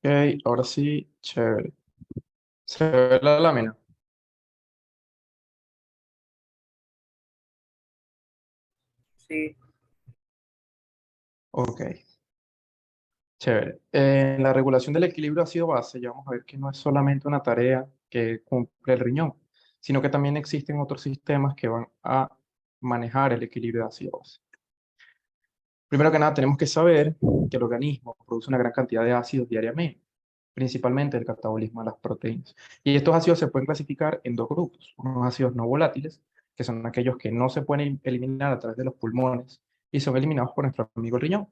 Ok, ahora sí, chévere. Se ve la lámina. Sí, Ok, chévere. En la regulación del equilibrio ácido-base, ya vamos a ver que no es solamente una tarea que cumple el riñón, sino que también existen otros sistemas que van a manejar el equilibrio de ácido-base. Primero que nada, tenemos que saber que el organismo produce una gran cantidad de ácidos diariamente, principalmente el catabolismo de las proteínas. Y estos ácidos se pueden clasificar en dos grupos: unos ácidos no volátiles, que son aquellos que no se pueden eliminar a través de los pulmones y son eliminados por nuestro amigo el riñón.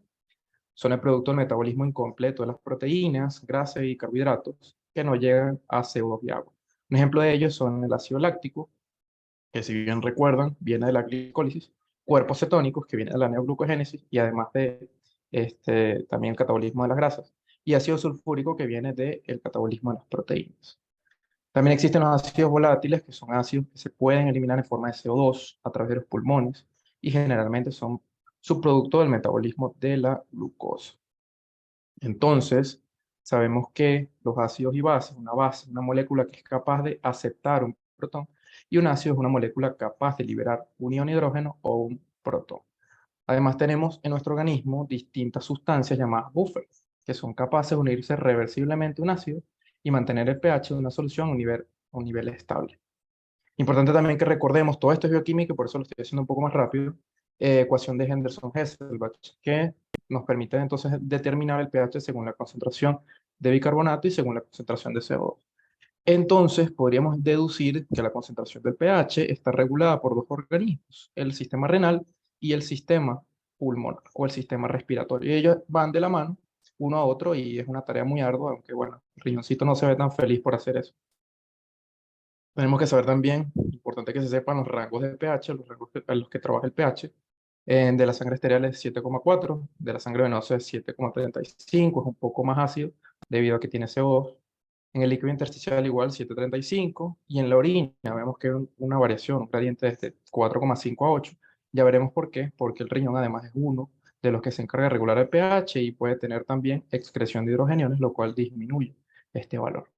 Son el producto del metabolismo incompleto de las proteínas, grasas y carbohidratos que no llegan a CO2 y agua. Un ejemplo de ellos son el ácido láctico, que si bien recuerdan, viene de la glicólisis, cuerpos cetónicos, que viene de la neoglucogénesis, y además de también el catabolismo de las grasas, y ácido sulfúrico, que viene del catabolismo de las proteínas. También existen los ácidos volátiles, que son ácidos que se pueden eliminar en forma de CO2 a través de los pulmones, y generalmente son subproducto del metabolismo de la glucosa. Entonces, sabemos que los ácidos y bases, una base es una molécula que es capaz de aceptar un protón y un ácido es una molécula capaz de liberar un ion hidrógeno o un protón. Además, tenemos en nuestro organismo distintas sustancias llamadas buffers, que son capaces de unirse reversiblemente a un ácido y mantener el pH de una solución a un nivel estable. Importante también que recordemos, todo esto es bioquímica, por eso lo estoy haciendo un poco más rápido, ecuación de Henderson-Hasselbalch, que nos permite entonces determinar el pH según la concentración de bicarbonato y según la concentración de CO2. Entonces, podríamos deducir que la concentración del pH está regulada por dos organismos: el sistema renal y el sistema pulmonar o el sistema respiratorio. Y ellos van de la mano uno a otro y es una tarea muy ardua, aunque bueno, el riñoncito no se ve tan feliz por hacer eso. Tenemos que saber también, importante que se sepan los rangos de pH, los rangos a los que trabaja el pH. De la sangre arterial es 7,4, de la sangre venosa es 7,35, es un poco más ácido debido a que tiene CO2. En el líquido intersticial igual 7,35 y en la orina vemos que hay una variación, un gradiente desde 4,5 a 8. Ya veremos por qué, porque el riñón además es uno de los que se encarga de regular el pH y puede tener también excreción de hidrogeniones, lo cual disminuye este valor.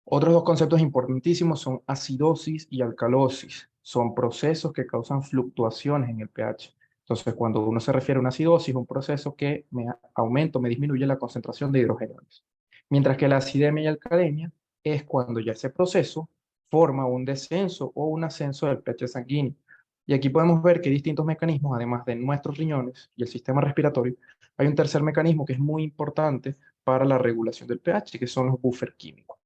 Otros dos conceptos importantísimos son acidosis y alcalosis. Son procesos que causan fluctuaciones en el pH. Entonces, cuando uno se refiere a una acidosis, es un proceso que me aumenta o me disminuye la concentración de hidrogeniones. Mientras que la acidemia y alcalemia es cuando ya ese proceso forma un descenso o un ascenso del pH sanguíneo. Y aquí podemos ver que hay distintos mecanismos, además de nuestros riñones y el sistema respiratorio, hay un tercer mecanismo que es muy importante para la regulación del pH, que son los buffer químicos.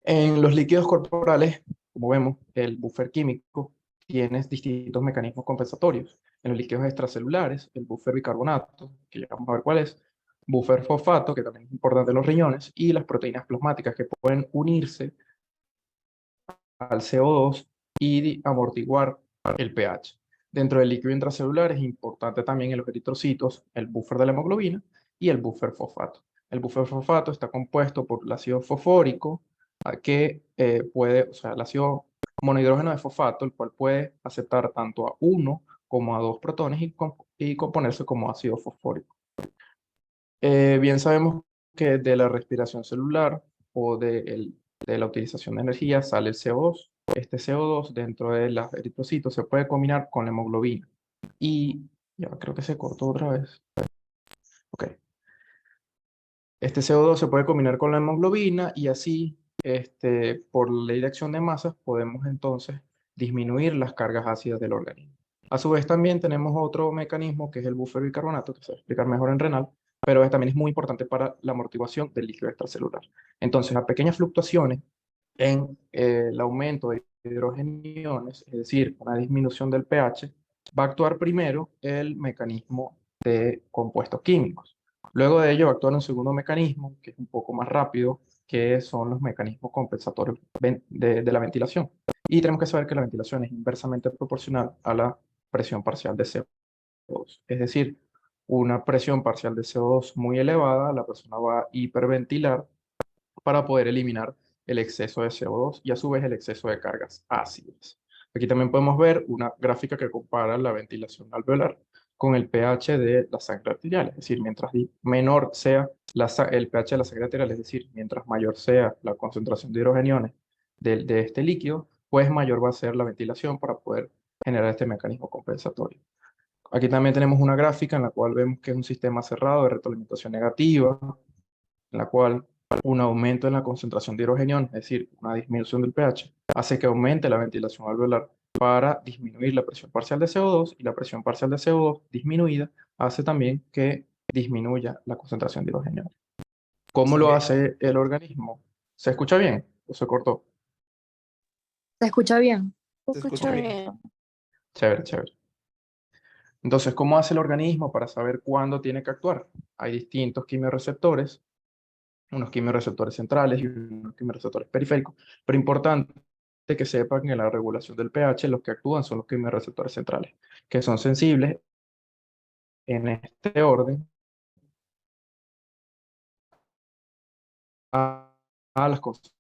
En los líquidos corporales, como vemos, el buffer químico tiene distintos mecanismos compensatorios. En los líquidos extracelulares, el buffer bicarbonato, que ya vamos a ver cuál es, buffer fosfato, que también es importante en los riñones, y las proteínas plasmáticas que pueden unirse al CO2 y amortiguar el pH. Dentro del líquido intracelular es importante también en los eritrocitos el buffer de la hemoglobina y el buffer fosfato. El buffer fosfato está compuesto por el ácido fosfórico, que puede, o sea, el ácido monohidrógeno de fosfato, el cual puede aceptar tanto a uno como a dos protones y componerse como ácido fosfórico. Bien sabemos que de la respiración celular o de la utilización de energía sale el CO2. Este CO2 dentro de los eritrocitos se puede combinar con la hemoglobina. Y ya creo que se cortó otra vez. Ok. Este CO2 se puede combinar con la hemoglobina y así, por ley de acción de masas, podemos entonces disminuir las cargas ácidas del organismo. A su vez, también tenemos otro mecanismo que es el buffer bicarbonato, que se va a explicar mejor en renal, pero también es muy importante para la amortiguación del líquido extracelular. Entonces, a pequeñas fluctuaciones en el aumento de hidrogeniones, es decir, una disminución del pH, va a actuar primero el mecanismo de compuestos químicos. Luego de ello va a actuar un segundo mecanismo, que es un poco más rápido, que son los mecanismos compensatorios de la ventilación. Y tenemos que saber que la ventilación es inversamente proporcional a la presión parcial de CO2. Es decir, una presión parcial de CO2 muy elevada, la persona va a hiperventilar para poder eliminar el exceso de CO2 y a su vez el exceso de cargas ácidas. Aquí también podemos ver una gráfica que compara la ventilación alveolar con el pH de la sangre arterial. Es decir, mientras menor sea el pH de la sangre arterial, es decir, mientras mayor sea la concentración de hidrogeniones de este líquido, pues mayor va a ser la ventilación para poder generar este mecanismo compensatorio. Aquí también tenemos una gráfica en la cual vemos que es un sistema cerrado de retroalimentación negativa, en la cual un aumento en la concentración de hidrogeniones, es decir, una disminución del pH, hace que aumente la ventilación alveolar para disminuir la presión parcial de CO2, y la presión parcial de CO2 disminuida hace también que disminuya la concentración de hidrogeniones. ¿Cómo lo hace el organismo? ¿Se escucha bien o se cortó? ¿Se escucha bien? Se escucha bien. Chévere, chévere. Entonces, ¿cómo hace el organismo para saber cuándo tiene que actuar? Hay distintos quimiorreceptores, unos quimiorreceptores centrales y unos quimiorreceptores periféricos, pero importante que sepan que en la regulación del pH los que actúan son los quimiorreceptores centrales, que son sensibles en este orden a las concentraciones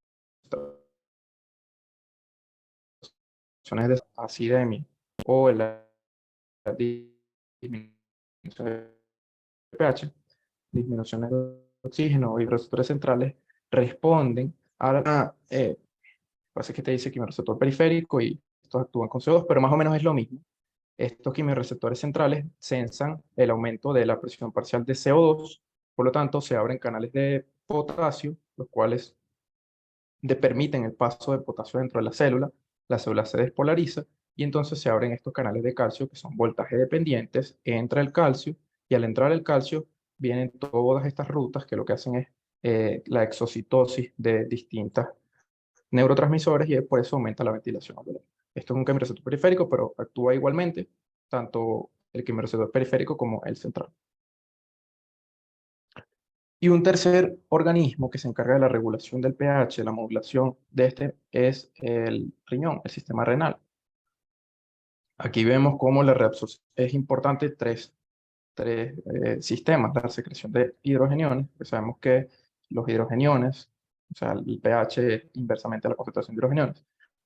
de acidemia o la disminución de pH, disminuciones de oxígeno y receptores centrales responden a la, pasa que te dice quimiorreceptor periférico y estos actúan con CO2, pero más o menos es lo mismo. Estos quimiorreceptores centrales sensan el aumento de la presión parcial de CO2, por lo tanto se abren canales de potasio, los cuales permiten el paso de potasio dentro de la célula se despolariza y entonces se abren estos canales de calcio que son voltaje dependientes, entra el calcio y al entrar el calcio vienen todas estas rutas que lo que hacen es la exocitosis de distintas neurotransmisores y por eso aumenta la ventilación alveolar. Esto es un quimiorreceptor periférico, pero actúa igualmente tanto el quimiorreceptor periférico como el central. Y un tercer organismo que se encarga de la regulación del pH, la modulación de este, es el riñón, el sistema renal. Aquí vemos cómo la reabsorción es importante, tres sistemas, la secreción de hidrogeniones, que sabemos que los hidrogeniones, o sea, el pH es inversamente a la concentración de hidrogeniones,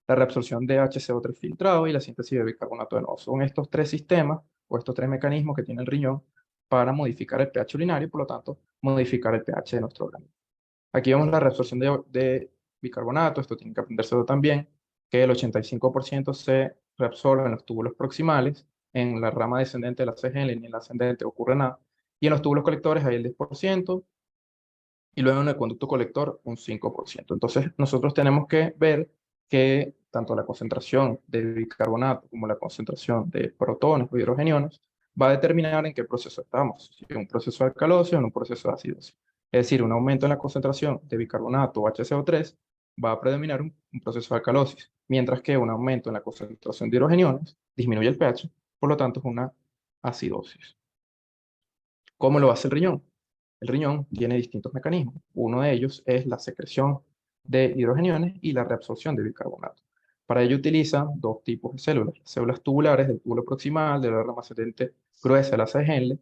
la reabsorción de HCO3 filtrado y la síntesis de bicarbonato de nodo. Son estos tres sistemas o estos tres mecanismos que tiene el riñón para modificar el pH urinario y por lo tanto modificar el pH de nuestro organismo. Aquí vemos la reabsorción de bicarbonato, esto tienen que aprendérselo también, que el 85% se reabsorbe en los túbulos proximales, en la rama descendente de la CGL ni en la ascendente ocurre nada, y en los túbulos colectores hay el 10%, y luego en el conducto colector un 5%. Entonces nosotros tenemos que ver que tanto la concentración de bicarbonato como la concentración de protones o hidrogeniones va a determinar en qué proceso estamos, si en un proceso de alcalosis o en un proceso de acidosis. Es decir, un aumento en la concentración de bicarbonato o HCO3 va a predominar un proceso de alcalosis, mientras que un aumento en la concentración de hidrogeniones disminuye el pH, por lo tanto es una acidosis. ¿Cómo lo hace el riñón? El riñón tiene distintos mecanismos. Uno de ellos es la secreción de hidrogeniones y la reabsorción de bicarbonato. Para ello utiliza dos tipos de células: las células tubulares del túbulo proximal, de la rama ascendente gruesa de la Henle,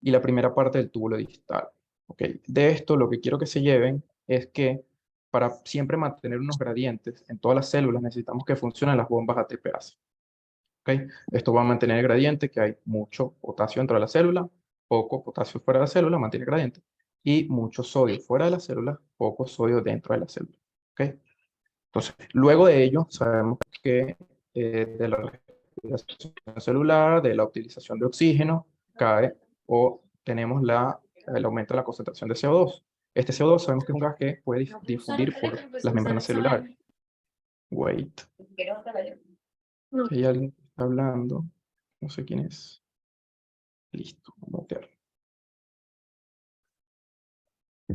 y la primera parte del túbulo distal. ¿Okay? De esto lo que quiero que se lleven es que para siempre mantener unos gradientes en todas las células necesitamos que funcionen las bombas ATPase. ¿Okay? Esto va a mantener el gradiente, que hay mucho potasio dentro de la célula, poco potasio fuera de la célula, mantiene el gradiente, y mucho sodio fuera de la célula, poco sodio dentro de la célula. ¿Okay? Entonces, luego de ello, sabemos que de la respiración celular, de la utilización de oxígeno, cae o tenemos el aumento de la concentración de CO2. Este CO2 sabemos que es un gas que puede difundir por las membranas celulares. Wait. Que hay alguien que está hablando. No sé quién es. Listo. Vamos a ver.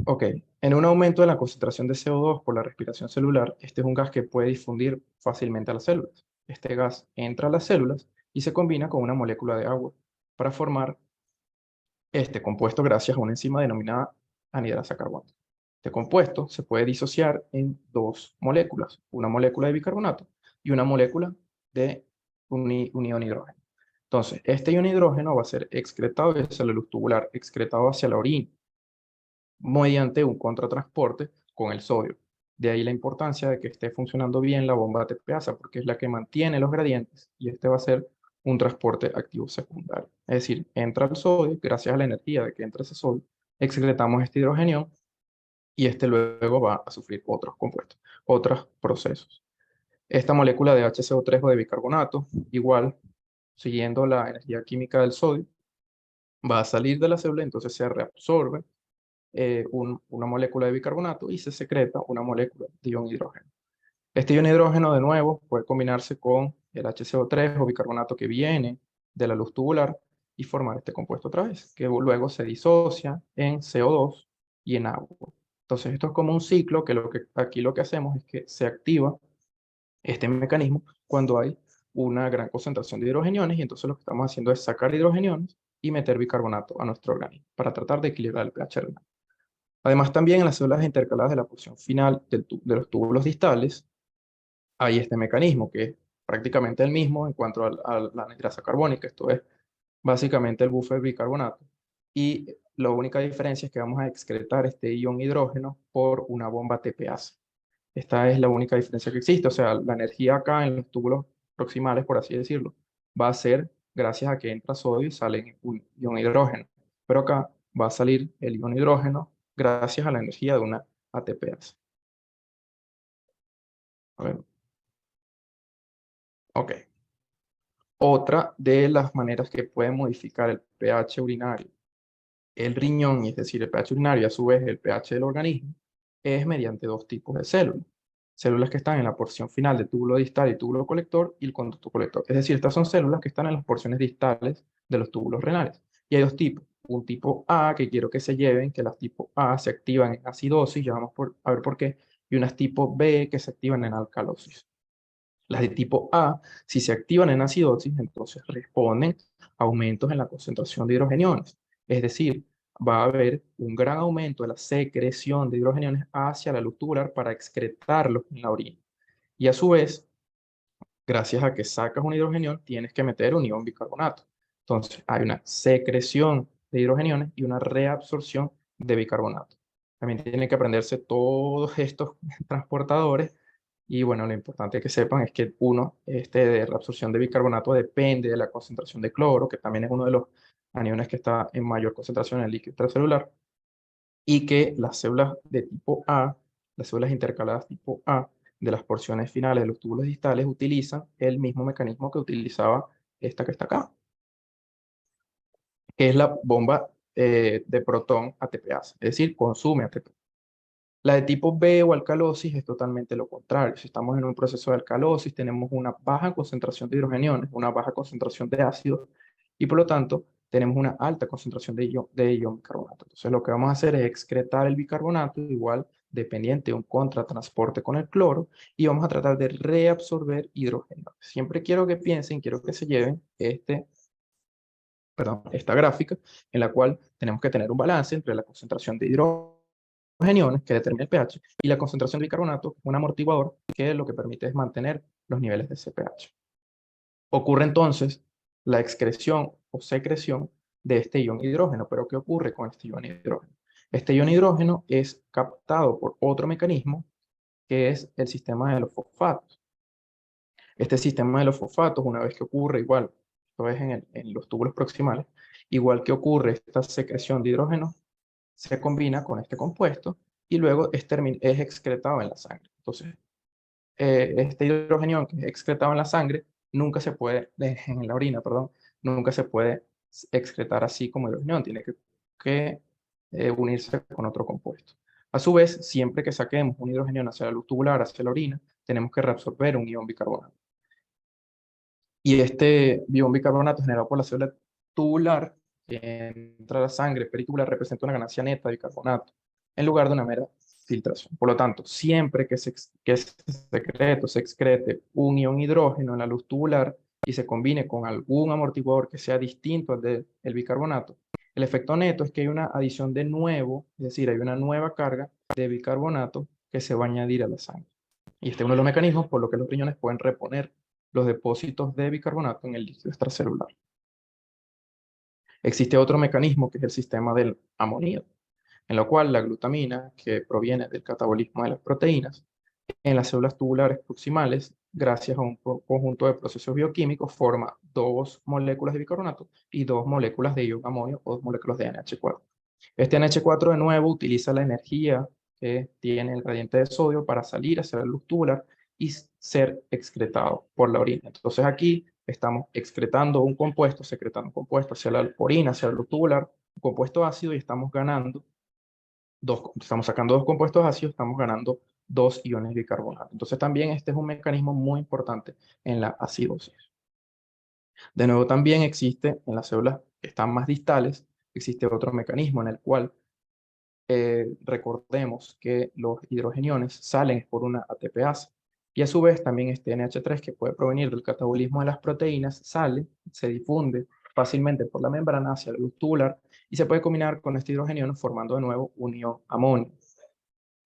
Ok. En un aumento de la concentración de CO2 por la respiración celular, este es un gas que puede difundir fácilmente a las células. Este gas entra a las células y se combina con una molécula de agua para formar este compuesto gracias a una enzima denominada anidrasa carbonato. Este compuesto se puede disociar en dos moléculas, una molécula de bicarbonato y una molécula de un ion hidrógeno. Entonces, este ion hidrógeno va a ser excretado hacia la luz tubular, excretado hacia la orina, mediante un contratransporte con el sodio. De ahí la importancia de que esté funcionando bien la bomba ATPasa, porque es la que mantiene los gradientes y este va a ser un transporte activo secundario. Es decir, entra el sodio, gracias a la energía de que entra ese sodio, excretamos este hidrogenión y este luego va a sufrir otros compuestos, otros procesos. Esta molécula de HCO3 o de bicarbonato, igual, siguiendo la energía química del sodio, va a salir de la célula, entonces se reabsorbe una molécula de bicarbonato y se secreta una molécula de ion hidrógeno. Este ion hidrógeno, de nuevo, puede combinarse con el HCO3 o bicarbonato que viene de la luz tubular y formar este compuesto otra vez, que luego se disocia en CO2 y en agua. Entonces, esto es como un ciclo que, aquí lo que hacemos es que se activa este mecanismo cuando hay una gran concentración de hidrogeniones y entonces lo que estamos haciendo es sacar hidrogeniones y meter bicarbonato a nuestro organismo para tratar de equilibrar el pH renal. Además, también en las células intercaladas de la porción final de los túbulos distales hay este mecanismo que es prácticamente el mismo en cuanto a la anhidrasa carbónica, esto es básicamente el buffer bicarbonato, y la única diferencia es que vamos a excretar este ion hidrógeno por una bomba TPase. Esta es la única diferencia que existe, o sea, la energía acá en los túbulos proximales, por así decirlo, va a ser gracias a que entra sodio y sale un ion hidrógeno, pero acá va a salir el ion hidrógeno gracias a la energía de una ATPase. A ver. Ok. Otra de las maneras que puede modificar el pH urinario, el riñón, es decir, el pH urinario y a su vez el pH del organismo, es mediante dos tipos de células. Células que están en la porción final del túbulo distal y túbulo colector y el conducto colector. Es decir, estas son células que están en las porciones distales de los túbulos renales. Y hay dos tipos. Un tipo A, que quiero que se lleven, que las tipo A se activan en acidosis, ya vamos a ver por qué, y unas tipo B que se activan en alcalosis. Las de tipo A, si se activan en acidosis, entonces responden a aumentos en la concentración de hidrogeniones. Es decir, va a haber un gran aumento de la secreción de hidrogeniones hacia la luz tubular para excretarlos en la orina. Y a su vez, gracias a que sacas un hidrogenión, tienes que meter un ion bicarbonato. Entonces, hay una secreción de hidrogeniones y una reabsorción de bicarbonato. También tienen que aprenderse todos estos transportadores y bueno, lo importante que sepan es que uno, de reabsorción de bicarbonato depende de la concentración de cloro, que también es uno de los aniones que está en mayor concentración en el líquido extracelular, y que las células de tipo A, las células intercaladas tipo A, de las porciones finales de los túbulos distales, utilizan el mismo mecanismo que utilizaba esta que está acá, que es la bomba de protón ATPase, es decir, consume ATP. La de tipo B o alcalosis es totalmente lo contrario. Si estamos en un proceso de alcalosis, tenemos una baja concentración de hidrogeniones, una baja concentración de ácidos y por lo tanto tenemos una alta concentración de ion bicarbonato. Entonces lo que vamos a hacer es excretar el bicarbonato igual dependiente de un contratransporte con el cloro y vamos a tratar de reabsorber hidrógeno. Siempre quiero que piensen, quiero que se lleven esta gráfica en la cual tenemos que tener un balance entre la concentración de hidrogeniones que determina el pH y la concentración de bicarbonato, un amortiguador que lo que permite es mantener los niveles de ese pH. Ocurre entonces la excreción o secreción de este ion hidrógeno, pero ¿qué ocurre con este ion hidrógeno? Este ion hidrógeno es captado por otro mecanismo que es el sistema de los fosfatos. Este sistema de los fosfatos, una vez que ocurre igual, esto es en los túbulos proximales, igual que ocurre esta secreción de hidrógeno, se combina con este compuesto y luego es excretado en la sangre. Entonces, este hidrogenión que es excretado en la sangre nunca se puede, en la orina, perdón, nunca se puede excretar así como hidrogenión, tiene que unirse con otro compuesto. A su vez, siempre que saquemos un hidrogenión hacia la luz tubular, hacia la orina, tenemos que reabsorber un ion bicarbonato. Y este ion bicarbonato generado por la célula tubular que entra a la sangre peritubular representa una ganancia neta de bicarbonato en lugar de una mera filtración. Por lo tanto, siempre que se excrete un ion hidrógeno en la luz tubular y se combine con algún amortiguador que sea distinto al del bicarbonato, el efecto neto es que hay una adición de nuevo, es decir, hay una nueva carga de bicarbonato que se va a añadir a la sangre. Y este es uno de los mecanismos por los que los riñones pueden reponer los depósitos de bicarbonato en el líquido extracelular. Existe otro mecanismo que es el sistema del amoníaco, en lo cual la glutamina, que proviene del catabolismo de las proteínas, en las células tubulares proximales gracias a un conjunto de procesos bioquímicos, forma dos moléculas de bicarbonato y dos moléculas de ion amonio o dos moléculas de NH4. Este NH4 de nuevo utiliza la energía que tiene el gradiente de sodio para salir hacia la luz tubular y ser excretado por la orina. Entonces aquí estamos excretando un compuesto, secretando un compuesto hacia la orina, hacia la luz tubular, un compuesto ácido y estamos ganando estamos sacando dos compuestos ácidos, estamos ganando dos iones de bicarbonato. Entonces también este es un mecanismo muy importante en la acidosis. De nuevo también existe en las células que están más distales, existe otro mecanismo en el cual recordemos que los hidrogeniones salen por una ATPasa y a su vez también este NH3 que puede provenir del catabolismo de las proteínas sale, se difunde fácilmente por la membrana hacia la luz tubular y se puede combinar con este hidrogenión formando de nuevo un ion amonio.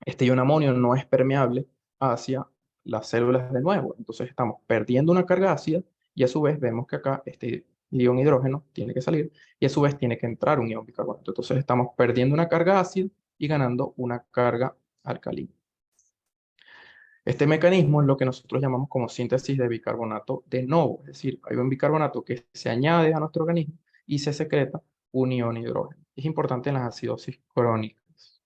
Este ion amonio no es permeable hacia las células de nuevo, entonces estamos perdiendo una carga ácida y a su vez vemos que acá este ion hidrógeno tiene que salir y a su vez tiene que entrar un ion bicarbonato. Entonces estamos perdiendo una carga ácida y ganando una carga alcalina. Este mecanismo es lo que nosotros llamamos como síntesis de bicarbonato de novo, es decir, hay un bicarbonato que se añade a nuestro organismo y se secreta un ion hidrógeno. Es importante en las acidosis crónicas.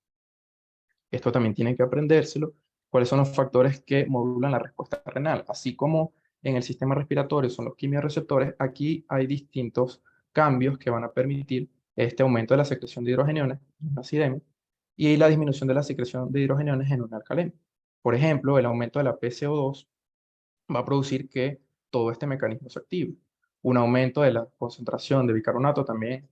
Esto también tienen que aprendérselo, cuáles son los factores que modulan la respuesta renal. Así como en el sistema respiratorio son los quimiorreceptores, aquí hay distintos cambios que van a permitir este aumento de la secreción de hidrogeniones en una acidemia y la disminución de la secreción de hidrogeniones en una alcalemia. Por ejemplo, el aumento de la PCO2 va a producir que todo este mecanismo se active. Un aumento de la concentración de bicarbonato también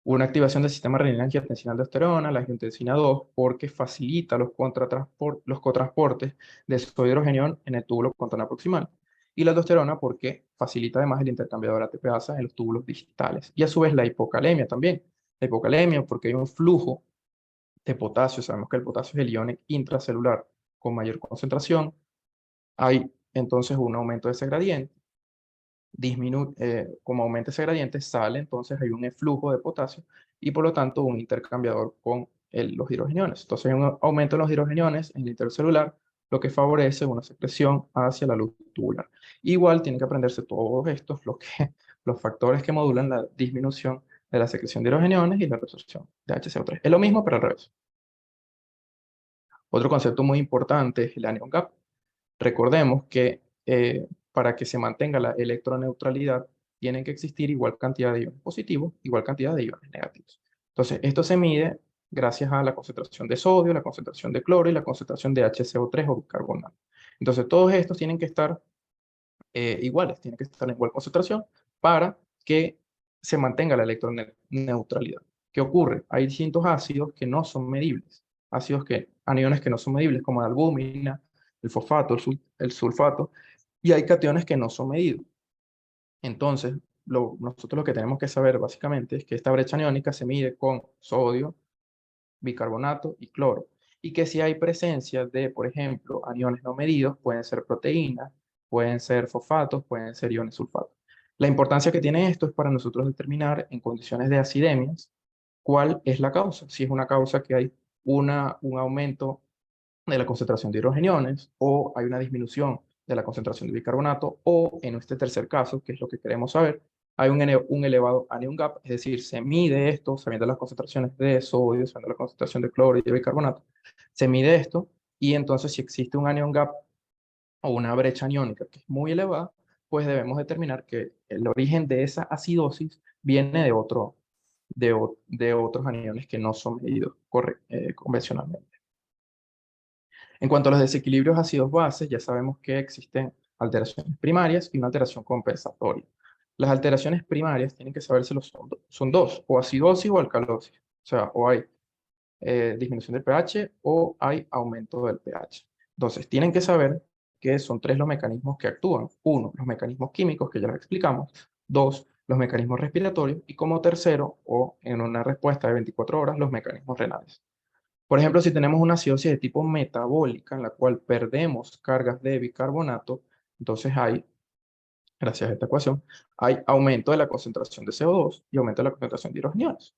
una activación del sistema renina-angiotensina-aldosterona, la angiotensina 2, porque facilita los cotransportes de sodio hidrogenión en el túbulo contorno proximal. Y la aldosterona porque facilita además el intercambiador ATPasa en los túbulos distales. Y a su vez la hipocalemia también. La hipocalemia porque hay un flujo de potasio. Sabemos que el potasio es el ion intracelular con mayor concentración. Hay entonces un aumento de ese gradiente como aumenta ese gradiente, sale, entonces hay un eflujo de potasio y por lo tanto un intercambiador con los hidrogeniones. Entonces hay un aumento en los hidrogeniones en el intercelular, lo que favorece una secreción hacia la luz tubular. Igual tienen que aprenderse todos estos, los factores que modulan la disminución de la secreción de hidrogeniones y la resorción de HCO3. Es lo mismo, pero al revés. Otro concepto muy importante es el anion gap. Recordemos que para que se mantenga la electroneutralidad, tienen que existir igual cantidad de iones positivos, igual cantidad de iones negativos. Entonces, esto se mide gracias a la concentración de sodio, la concentración de cloro y la concentración de HCO3 o bicarbonato. Entonces, todos estos tienen que estar iguales, tienen que estar en igual concentración para que se mantenga la electroneutralidad. ¿Qué ocurre? Hay distintos ácidos que no son medibles, aniones que no son medibles, como la albúmina, el fosfato, el sulfato, y hay cationes que no son medidos. Entonces, nosotros lo que tenemos que saber básicamente es que esta brecha aniónica se mide con sodio, bicarbonato y cloro. Y que si hay presencia de, por ejemplo, aniones no medidos, pueden ser proteínas, pueden ser fosfatos, pueden ser iones sulfatos. La importancia que tiene esto es para nosotros determinar en condiciones de acidemias cuál es la causa. Si es una causa que hay un aumento de la concentración de hidrogeniones o hay una disminución de la concentración de bicarbonato o en este tercer caso, que es lo que queremos saber, hay un elevado anion gap, es decir, se mide esto sabiendo las concentraciones de sodio, sabiendo la concentración de cloro y de bicarbonato, se mide esto y entonces si existe un anion gap o una brecha aniónica que es muy elevada, pues debemos determinar que el origen de esa acidosis viene de otros aniones que no son medidos convencionalmente. En cuanto a los desequilibrios ácidos-bases, ya sabemos que existen alteraciones primarias y una alteración compensatoria. Las alteraciones primarias tienen que sabérselo, son dos, o acidosis o alcalosis. O sea, o hay disminución del pH o hay aumento del pH. Entonces, tienen que saber que son tres los mecanismos que actúan. Uno, los mecanismos químicos, que ya los explicamos. Dos, los mecanismos respiratorios. Y como tercero, o en una respuesta de 24 horas, los mecanismos renales. Por ejemplo, si tenemos una acidosis de tipo metabólica, en la cual perdemos cargas de bicarbonato, entonces gracias a esta ecuación, hay aumento de la concentración de CO2 y aumento de la concentración de hidrogeniones.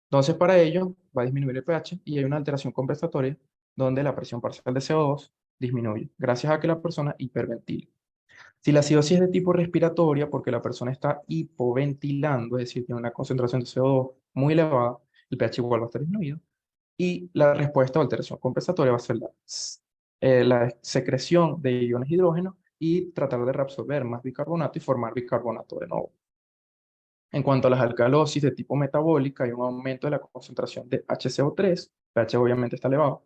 Entonces, para ello, va a disminuir el pH y hay una alteración compensatoria donde la presión parcial de CO2 disminuye, gracias a que la persona hiperventila. Si la acidosis es de tipo respiratoria, porque la persona está hipoventilando, es decir, tiene una concentración de CO2 muy elevada, el pH igual va a estar disminuido. Y la respuesta o alteración compensatoria va a ser la secreción de iones de hidrógeno y tratar de reabsorber más bicarbonato y formar bicarbonato de nuevo. En cuanto a las alcalosis de tipo metabólica, hay un aumento de la concentración de HCO3, pH obviamente está elevado,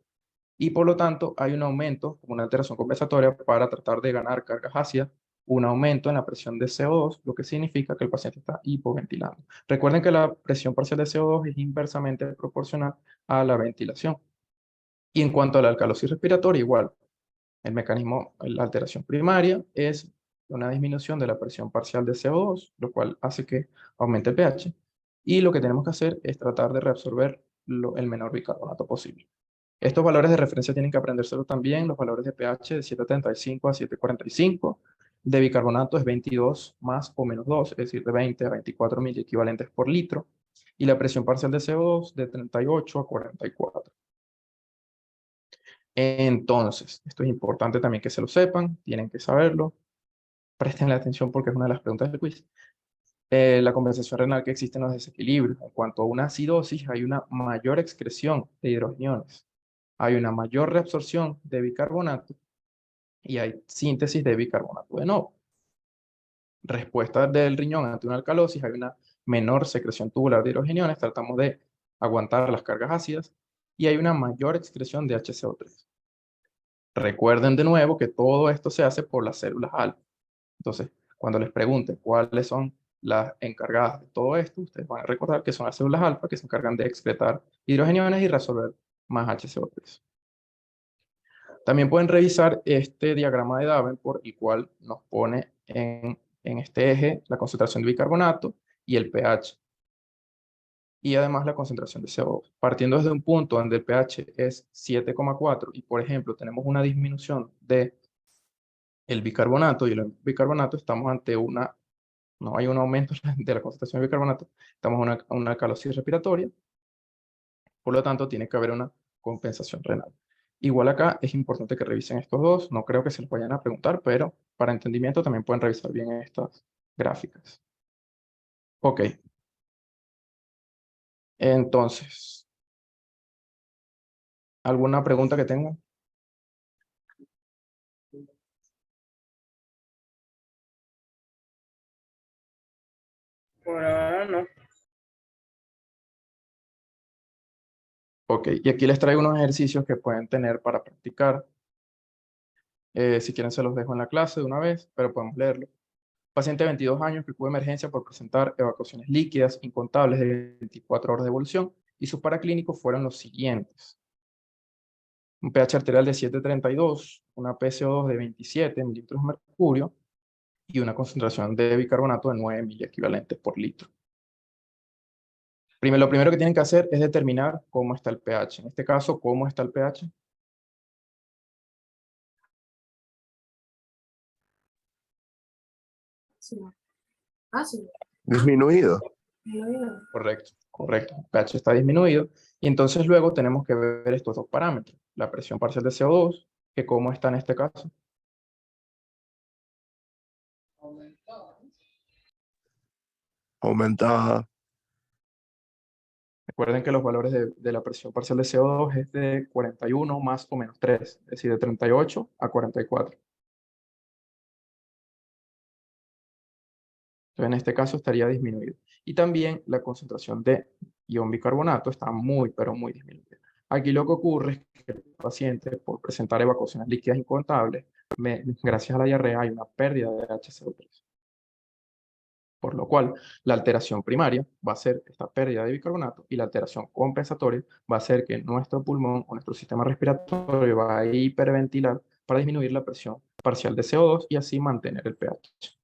y por lo tanto hay un aumento, como una alteración compensatoria para tratar de ganar cargas ácidas, un aumento en la presión de CO2, lo que significa que el paciente está hipoventilando. Recuerden que la presión parcial de CO2 es inversamente proporcional a la ventilación. Y en cuanto a la alcalosis respiratoria, igual, el mecanismo, la alteración primaria es una disminución de la presión parcial de CO2, lo cual hace que aumente el pH. Y lo que tenemos que hacer es tratar de reabsorber el menor bicarbonato posible. Estos valores de referencia tienen que aprendérselo también, los valores de pH de 7,35 a 7,45, de bicarbonato es 22 más o menos 2, es decir, de 20 a 24 miliequivalentes por litro, y la presión parcial de CO2 de 38 a 44. Entonces, esto es importante también que se lo sepan, tienen que saberlo, presten atención porque es una de las preguntas del quiz. La compensación renal que existe en los desequilibrios. En cuanto a una acidosis, hay una mayor excreción de hidrogeniones, hay una mayor reabsorción de bicarbonato y hay síntesis de bicarbonato de nuevo. Respuesta del riñón ante una alcalosis, hay una menor secreción tubular de hidrogeniones, tratamos de aguantar las cargas ácidas y hay una mayor excreción de HCO3. Recuerden de nuevo que todo esto se hace por las células alfa. Entonces, cuando les pregunten cuáles son las encargadas de todo esto, ustedes van a recordar que son las células alfa que se encargan de excretar hidrogeniones y resolver más HCO3. También pueden revisar este diagrama de Davenport, el cual nos pone en este eje la concentración de bicarbonato y el pH. Y además la concentración de CO2. Partiendo desde un punto donde el pH es 7,4 y, por ejemplo, tenemos una disminución de el bicarbonato y el bicarbonato, estamos ante no hay un aumento de la concentración de bicarbonato, estamos en una alcalosis respiratoria, por lo tanto tiene que haber una compensación renal. Igual acá es importante que revisen estos dos, no creo que se los vayan a preguntar, pero para entendimiento también pueden revisar bien estas gráficas. Ok, entonces, ¿alguna pregunta que tengan? Por ahora no. Ok, y aquí les traigo unos ejercicios que pueden tener para practicar. Si quieren se los dejo en la clase de una vez, pero podemos leerlo. Paciente de 22 años que tuvo emergencia por presentar evacuaciones líquidas incontables de 24 horas de evolución y sus paraclínicos fueron los siguientes. Un pH arterial de 7,32, una PCO2 de 27 mililitros de mercurio y una concentración de bicarbonato de 9 miliequivalentes por litro. Lo primero que tienen que hacer es determinar cómo está el pH. En este caso, ¿cómo está el pH? Sí. Ah, sí. Disminuido. Correcto, correcto. El pH está disminuido. Y entonces luego tenemos que ver estos dos parámetros. La presión parcial de CO2, que cómo está en este caso. Aumentada. Recuerden que los valores de la presión parcial de CO2 es de 41 más o menos 3, es decir, de 38 a 44. Entonces, en este caso estaría disminuido. Y también la concentración de ion bicarbonato está muy, pero muy disminuida. Aquí lo que ocurre es que el paciente, por presentar evacuaciones líquidas incontables, gracias a la diarrea hay una pérdida de HCO3. Por lo cual, la alteración primaria va a ser esta pérdida de bicarbonato y la alteración compensatoria va a ser que nuestro pulmón o nuestro sistema respiratorio va a hiperventilar para disminuir la presión parcial de CO2 y así mantener el pH.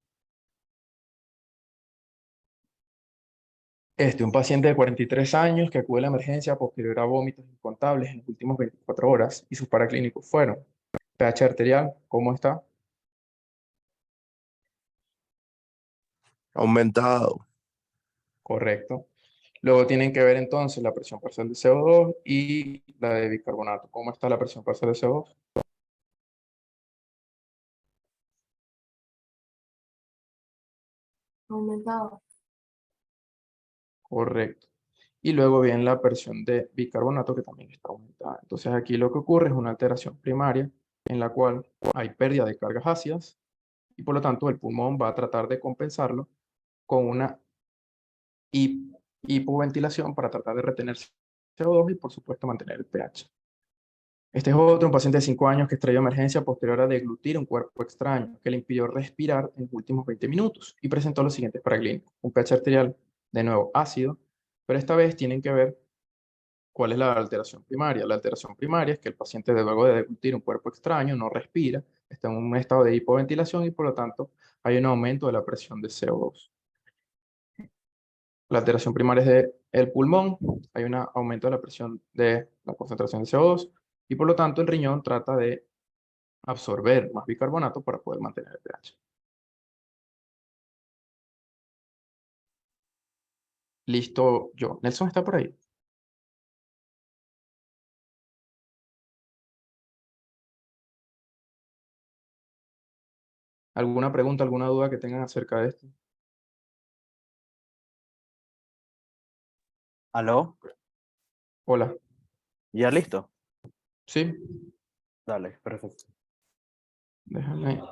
Un paciente de 43 años que acude a la emergencia posterior a vómitos incontables en las últimas 24 horas y sus paraclínicos fueron pH arterial, ¿cómo está? Aumentado. Correcto. Luego tienen que ver entonces la presión parcial de CO2 y la de bicarbonato. ¿Cómo está la presión parcial de CO2? Aumentado. Correcto. Y luego viene la presión de bicarbonato que también está aumentada. Entonces aquí lo que ocurre es una alteración primaria en la cual hay pérdida de cargas ácidas y por lo tanto el pulmón va a tratar de compensarlo con una hipoventilación para tratar de retener CO2 y por supuesto mantener el pH. Este es otro, un paciente de 5 años que estrelló emergencia posterior a deglutir un cuerpo extraño que le impidió respirar en los últimos 20 minutos y presentó los siguientes paraclínicos. Un pH arterial de nuevo ácido, pero esta vez tienen que ver cuál es la alteración primaria. La alteración primaria es que el paciente luego de deglutir un cuerpo extraño no respira, está en un estado de hipoventilación y por lo tanto hay un aumento de la presión de CO2. La alteración primaria es del pulmón, hay un aumento de la presión de la concentración de CO2 y por lo tanto el riñón trata de absorber más bicarbonato para poder mantener el pH. Listo, yo. Nelson está por ahí. ¿Alguna pregunta, alguna duda que tengan acerca de esto? ¿Aló? Hola. ¿Ya listo? Sí, Dale, perfecto. déjame.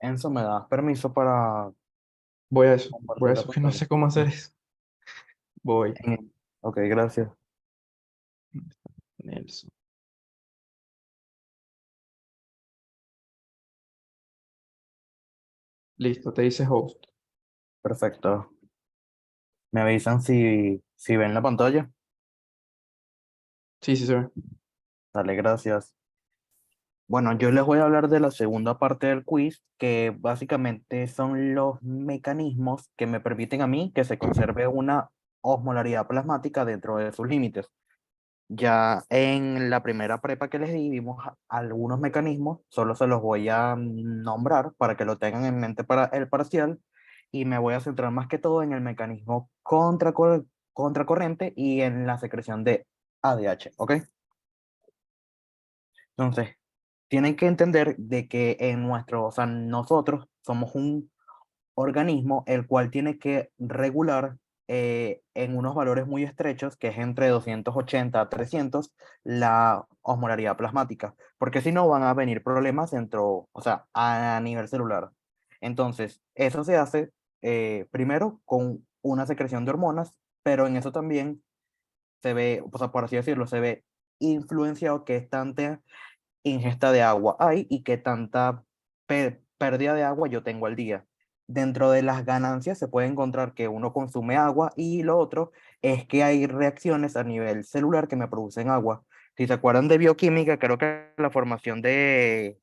Enzo, ¿me das permiso para Voy a eso. Voy compartir a la eso que no pantalla? sé cómo hacer eso. Voy. Ok, gracias. Nelson. Listo, te dice host. Perfecto. ¿Me avisan si ven la pantalla? Sí, sí se ve. Dale, gracias. Bueno, yo les voy a hablar de la segunda parte del quiz, que básicamente son los mecanismos que me permiten a mí que se conserve una osmolaridad plasmática dentro de sus límites. Ya en la primera prepa que les di vimos algunos mecanismos, solo se los voy a nombrar para que lo tengan en mente para el parcial y me voy a centrar más que todo en el mecanismo contracorriente y en la secreción de ADH, ¿ok? Entonces, tienen que entender de que en nuestro, o sea, nosotros somos un organismo el cual tiene que regular en unos valores muy estrechos, que es entre 280 a 300, la osmolaridad plasmática, porque si no van a venir problemas dentro, o sea, a nivel celular. Entonces, eso se hace primero con una secreción de hormonas, pero en eso también se ve, o sea, por así decirlo, se ve influenciado que es tanta ingesta de agua hay y qué tanta pérdida de agua yo tengo al día. Dentro de las ganancias se puede encontrar que uno consume agua y lo otro es que hay reacciones a nivel celular que me producen agua. Si se acuerdan de bioquímica, creo que la formación de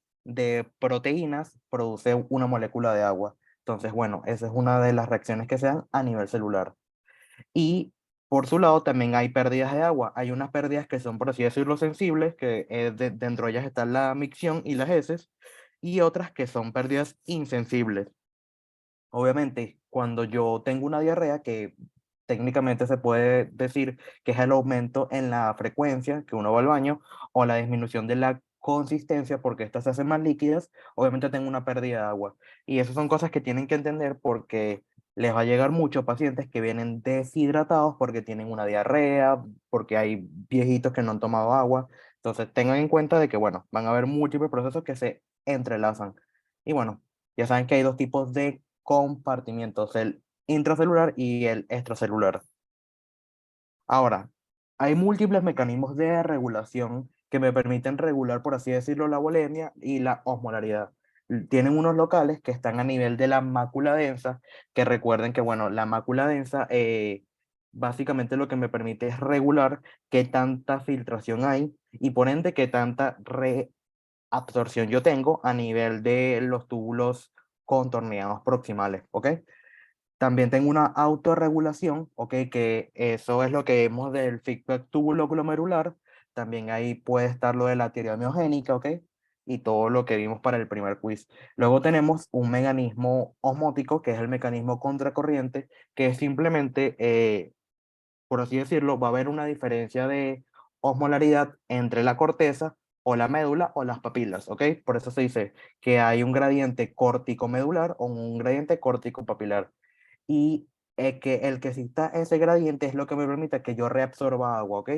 proteínas produce una molécula de agua. Entonces, bueno, esa es una de las reacciones que se dan a nivel celular. Y por su lado también hay pérdidas de agua. Hay unas pérdidas que son, por así decirlo, sensibles, que dentro de ellas está la micción y las heces, y otras que son pérdidas insensibles. Obviamente, cuando yo tengo una diarrea, que técnicamente se puede decir que es el aumento en la frecuencia que uno va al baño o la disminución de la consistencia porque estas se hacen más líquidas, obviamente tengo una pérdida de agua. Y esas son cosas que tienen que entender porque les va a llegar muchos pacientes que vienen deshidratados porque tienen una diarrea, porque hay viejitos que no han tomado agua. Entonces tengan en cuenta de que, bueno, van a haber múltiples procesos que se entrelazan. Y bueno, ya saben que hay dos tipos de compartimientos, el intracelular y el extracelular. Ahora, hay múltiples mecanismos de regulación que me permiten regular, por así decirlo, la volemia y la osmolaridad. Tienen unos locales que están a nivel de la mácula densa, que recuerden que, bueno, la mácula densa básicamente lo que me permite es regular qué tanta filtración hay y por ende qué tanta reabsorción yo tengo a nivel de los túbulos contorneados proximales, ¿ok? También tengo una autorregulación, ¿ok? Que eso es lo que vemos del feedback tubulo-glomerular. También ahí puede estar lo de la teoría miogénica, ¿ok? Y todo lo que vimos para el primer quiz. Luego tenemos un mecanismo osmótico, que es el mecanismo contracorriente, que es simplemente, por así decirlo, va a haber una diferencia de osmolaridad entre la corteza o la médula o las papilas, ¿ok? Por eso se dice que hay un gradiente córtico-medular o un gradiente córtico-papilar. Y que el que exista ese gradiente es lo que me permite que yo reabsorba agua, ¿ok?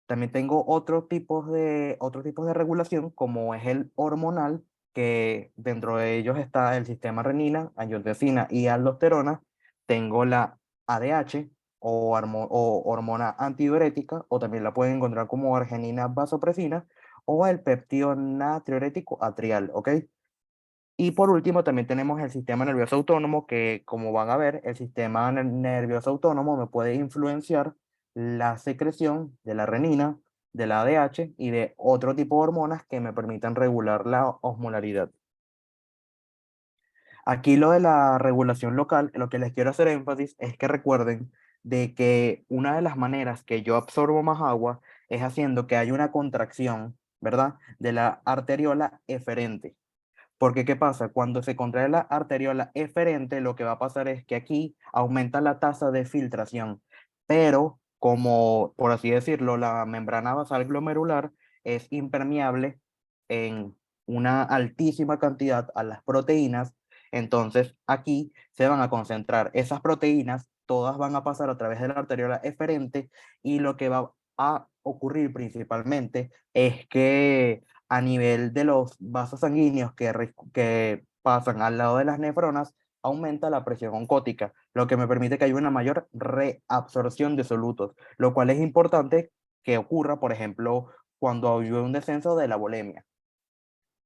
También tengo otros tipos de regulación, como es el hormonal, que dentro de ellos está el sistema renina, angiotensina y aldosterona. Tengo la ADH o hormona antidiurética, o también la pueden encontrar como arginina vasopresina, o el péptido natriurético atrial, ¿ok? Y por último, también tenemos el sistema nervioso autónomo, que como van a ver, el sistema nervioso autónomo me puede influenciar la secreción de la renina, de la ADH y de otro tipo de hormonas que me permitan regular la osmolaridad. Aquí lo de la regulación local, lo que les quiero hacer énfasis es que recuerden de que una de las maneras que yo absorbo más agua es haciendo que haya una contracción, ¿verdad? De la arteriola eferente. Porque, ¿qué pasa? Cuando se contrae la arteriola eferente, lo que va a pasar es que aquí aumenta la tasa de filtración. Pero, como, por así decirlo, la membrana basal glomerular es impermeable en una altísima cantidad a las proteínas, entonces aquí se van a concentrar esas proteínas, todas van a pasar a través de la arteriola eferente, y lo que va a ocurrir principalmente es que a nivel de los vasos sanguíneos que pasan al lado de las nefronas, aumenta la presión oncótica, lo que me permite que haya una mayor reabsorción de solutos, lo cual es importante que ocurra, por ejemplo, cuando hay un descenso de la bulimia.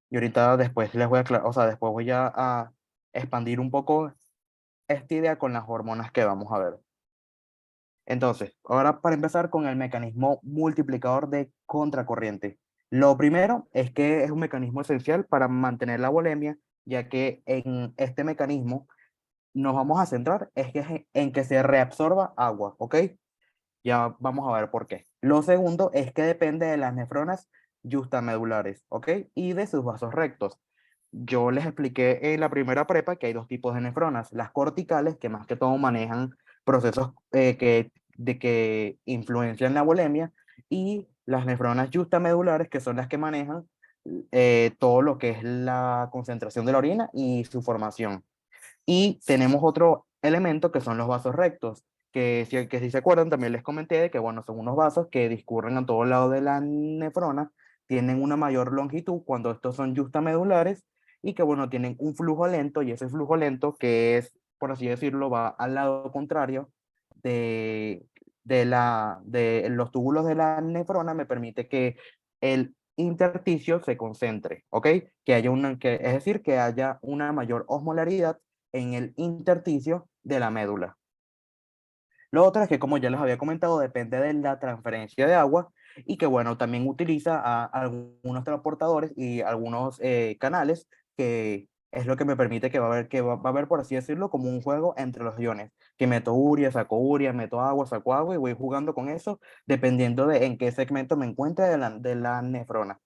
Y ahorita después les voy a o sea, después voy a expandir un poco esta idea con las hormonas que vamos a ver. Entonces, ahora para empezar con el mecanismo multiplicador de contracorriente. Lo primero es que es un mecanismo esencial para mantener la volemia, ya que en este mecanismo nos vamos a centrar en que se reabsorba agua, ¿ok? Ya vamos a ver por qué. Lo segundo es que depende de las nefronas justamedulares, ¿ok? Y de sus vasos rectos. Yo les expliqué en la primera prepa que hay dos tipos de nefronas, las corticales, que más que todo manejan procesos que influencian la bulimia, y las nefronas justamedulares, que son las que manejan todo lo que es la concentración de la orina y su formación. Y tenemos otro elemento que son los vasos rectos, que si se acuerdan, también les comenté de que, bueno, son unos vasos que discurren a todo lado de la nefrona, tienen una mayor longitud cuando estos son justamedulares, y que, bueno, tienen un flujo lento, y ese flujo lento, que es, por así decirlo, va al lado contrario de, de los túbulos de la nefrona, me permite que el intersticio se concentre, ¿ok? Es decir, que haya una mayor osmolaridad en el intersticio de la médula. Lo otro es que, como ya les había comentado, depende de la transferencia de agua, y que, bueno, también utiliza a algunos transportadores y algunos canales, que es lo que me permite que va a haber, por así decirlo, como un juego entre los iones, que meto urea, meto agua, saco agua, y voy jugando con eso dependiendo de en qué segmento me encuentre de la nefrona.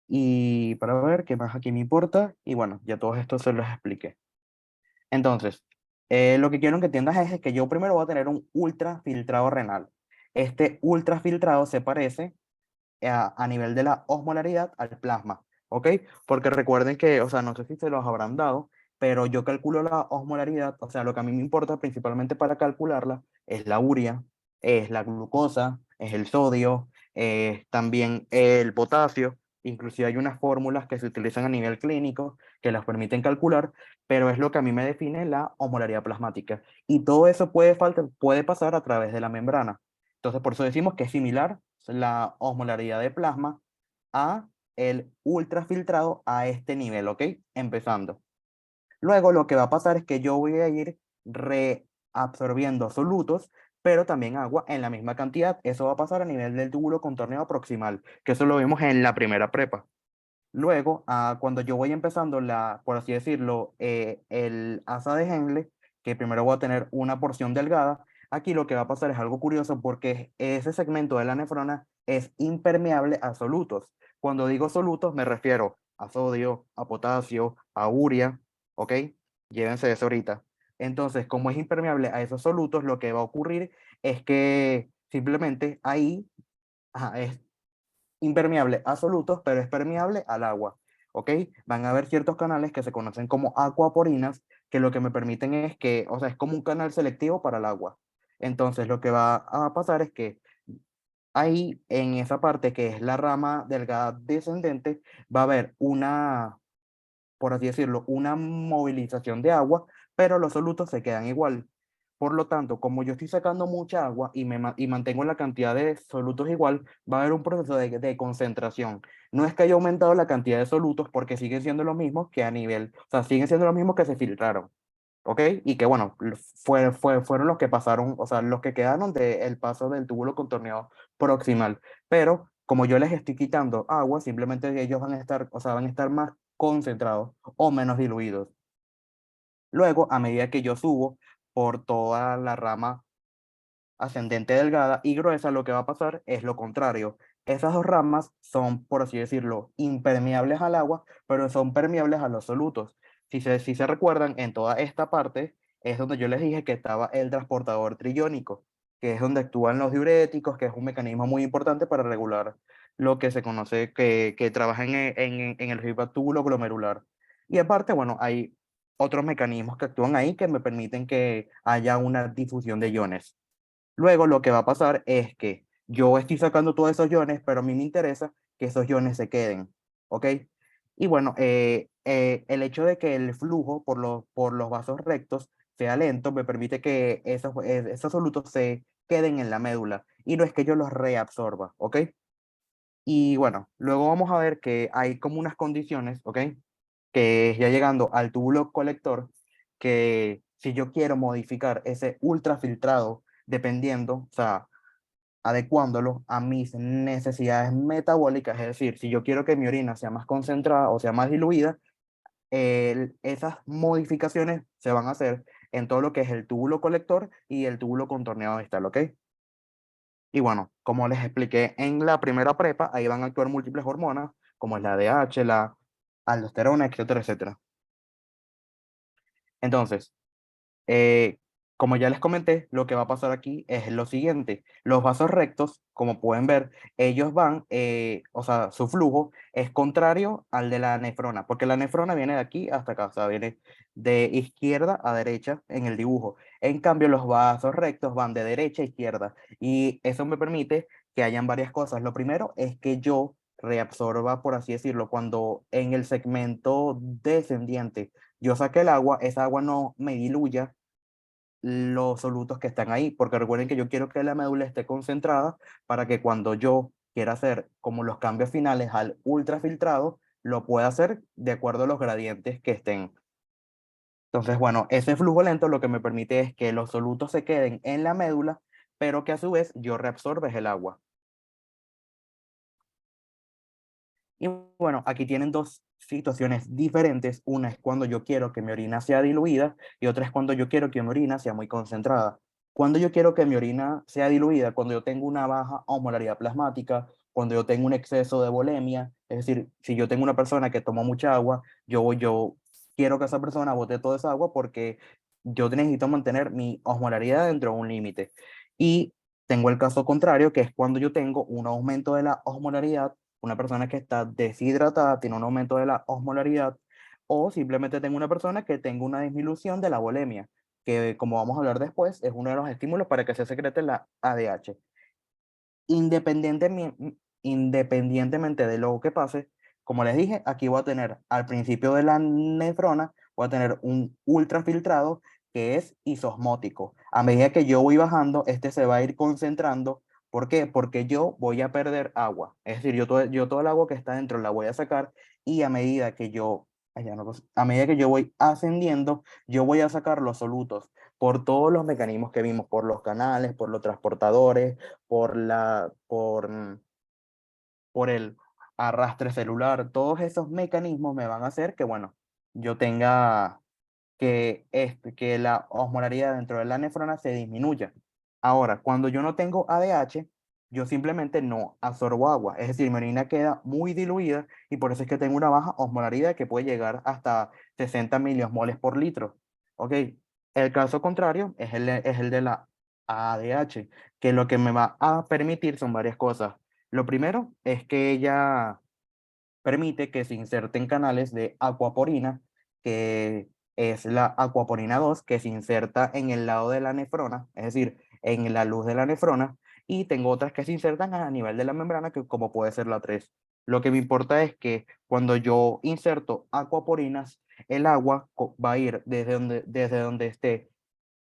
Y para ver qué más aquí me importa, y bueno, ya todos estos se los expliqué. Entonces, lo que quiero que entiendas es que yo primero voy a tener un ultrafiltrado renal. Este ultrafiltrado se parece a nivel de la osmolaridad al plasma, ¿ok? Porque recuerden que, o sea, no sé si se los habrán dado, pero yo calculo la osmolaridad, o sea, lo que a mí me importa principalmente para calcularla es la urea, es la glucosa, es el sodio, es también el potasio. Inclusive hay unas fórmulas que se utilizan a nivel clínico que las permiten calcular, pero es lo que a mí me define la osmolaridad plasmática. Y todo eso puede pasar a través de la membrana. Entonces, por eso decimos que es similar la osmolaridad de plasma a el ultrafiltrado a este nivel, ¿ok? Empezando. Luego lo que va a pasar es que yo voy a ir reabsorbiendo solutos, pero también agua en la misma cantidad. Eso va a pasar a nivel del túbulo contorneo proximal, que eso lo vimos en la primera prepa. Luego, cuando yo voy empezando por así decirlo, el asa de Henle, que primero voy a tener una porción delgada, aquí lo que va a pasar es algo curioso, porque ese segmento de la nefrona es impermeable a solutos. Cuando digo solutos me refiero a sodio, a potasio, a urea, ¿ok? Llévense eso ahorita. Entonces, como es impermeable a esos solutos, lo que va a ocurrir es que simplemente ahí ajá, es impermeable a solutos, pero es permeable al agua. ¿Ok? Van a haber ciertos canales que se conocen como acuaporinas, que lo que me permiten es que, o sea, es como un canal selectivo para el agua. Entonces, lo que va a pasar es que ahí, en esa parte que es la rama delgada descendente, va a haber una, por así decirlo, una movilización de agua, pero los solutos se quedan igual. Por lo tanto, como yo estoy sacando mucha agua y mantengo la cantidad de solutos igual, va a haber un proceso de concentración. No es que haya aumentado la cantidad de solutos porque siguen siendo los mismos que a nivel, o sea, siguen siendo los mismos que se filtraron. ¿Ok? Y que bueno, fueron los que pasaron, o sea, los que quedaron del paso del túbulo contorneado proximal. Pero como yo les estoy quitando agua, simplemente ellos van a estar, o sea, van a estar más concentrados o menos diluidos. Luego, a medida que yo subo por toda la rama ascendente delgada y gruesa, lo que va a pasar es lo contrario. Esas dos ramas son, por así decirlo, impermeables al agua, pero son permeables a los solutos. Si se recuerdan, en toda esta parte es donde yo les dije que estaba el transportador triónico, que es donde actúan los diuréticos, que es un mecanismo muy importante para regular lo que se conoce que trabaja en el feedback túbulo glomerular. Y aparte, bueno, hay otros mecanismos que actúan ahí que me permiten que haya una difusión de iones. Luego lo que va a pasar es que yo estoy sacando todos esos iones, pero a mí me interesa que esos iones se queden, ¿ok? Y bueno, el hecho de que el flujo por los vasos rectos sea lento me permite que esos solutos se queden en la médula y no es que yo los reabsorba, ¿ok? Y bueno, luego vamos a ver que hay como unas condiciones, ¿ok? Que ya llegando al túbulo colector, que si yo quiero modificar ese ultrafiltrado, dependiendo, o sea, adecuándolo a mis necesidades metabólicas, es decir, si yo quiero que mi orina sea más concentrada o sea más diluida, esas modificaciones se van a hacer en todo lo que es el túbulo colector y el túbulo contorneado distal, ¿ok? Y bueno, como les expliqué en la primera prepa, ahí van a actuar múltiples hormonas, como es la ADH, la aldosterona, etcétera, etcétera. Entonces, Eh, como ya les comenté, lo que va a pasar aquí es lo siguiente. Los vasos rectos, como pueden ver, ellos van, o sea, su flujo es contrario al de la nefrona, porque la nefrona viene de aquí hasta acá, o sea, viene de izquierda a derecha en el dibujo. En cambio, los vasos rectos van de derecha a izquierda y eso me permite que hayan varias cosas. Lo primero es que yo reabsorba, por así decirlo, cuando en el segmento descendiente yo saque el agua, esa agua no me diluya los solutos que están ahí, porque recuerden que yo quiero que la médula esté concentrada para que cuando yo quiera hacer como los cambios finales al ultrafiltrado, lo pueda hacer de acuerdo a los gradientes que estén. Entonces, bueno, ese flujo lento lo que me permite es que los solutos se queden en la médula, pero que a su vez yo reabsorbes el agua. Y bueno, aquí tienen dos situaciones diferentes. Una es cuando yo quiero que mi orina sea diluida y otra es cuando yo quiero que mi orina sea muy concentrada. Cuando yo quiero que mi orina sea diluida, cuando yo tengo una baja osmolaridad plasmática, cuando yo tengo un exceso de volemia, es decir, si yo tengo una persona que tomó mucha agua, yo quiero que esa persona bote toda esa agua porque yo necesito mantener mi osmolaridad dentro de un límite. Y tengo el caso contrario, que es cuando yo tengo un aumento de la osmolaridad, una persona que está deshidratada, tiene un aumento de la osmolaridad, o simplemente tengo una persona que tenga una disminución de la volemia, que como vamos a hablar después, es uno de los estímulos para que se secrete la ADH. Independientemente de lo que pase, como les dije, aquí voy a tener al principio de la nefrona, voy a tener un ultrafiltrado que es isosmótico. A medida que yo voy bajando, este se va a ir concentrando. ¿Por qué? Porque yo voy a perder agua. Es decir, yo todo el agua que está dentro la voy a sacar y a medida que yo, ay, ya no pasa. A medida que yo voy ascendiendo, yo voy a sacar los solutos por todos los mecanismos que vimos, por los canales, por los transportadores, por el arrastre celular. Todos esos mecanismos me van a hacer que, bueno, yo tenga que la osmolaridad dentro de la nefrona se disminuya. Ahora, cuando yo no tengo ADH, yo simplemente no absorbo agua. Es decir, mi orina queda muy diluida y por eso es que tengo una baja osmolaridad que puede llegar hasta 60 miliosmoles por litro. ¿Ok? El caso contrario es el de la ADH, que lo que me va a permitir son varias cosas. Lo primero es que ella permite que se inserten canales de aquaporina, que es la aquaporina 2 que se inserta en el lado de la nefrona, es decir, en la luz de la nefrona, y tengo otras que se insertan a nivel de la membrana, que como puede ser la 3. Lo que me importa es que cuando yo inserto aquaporinas, el agua va a ir desde donde esté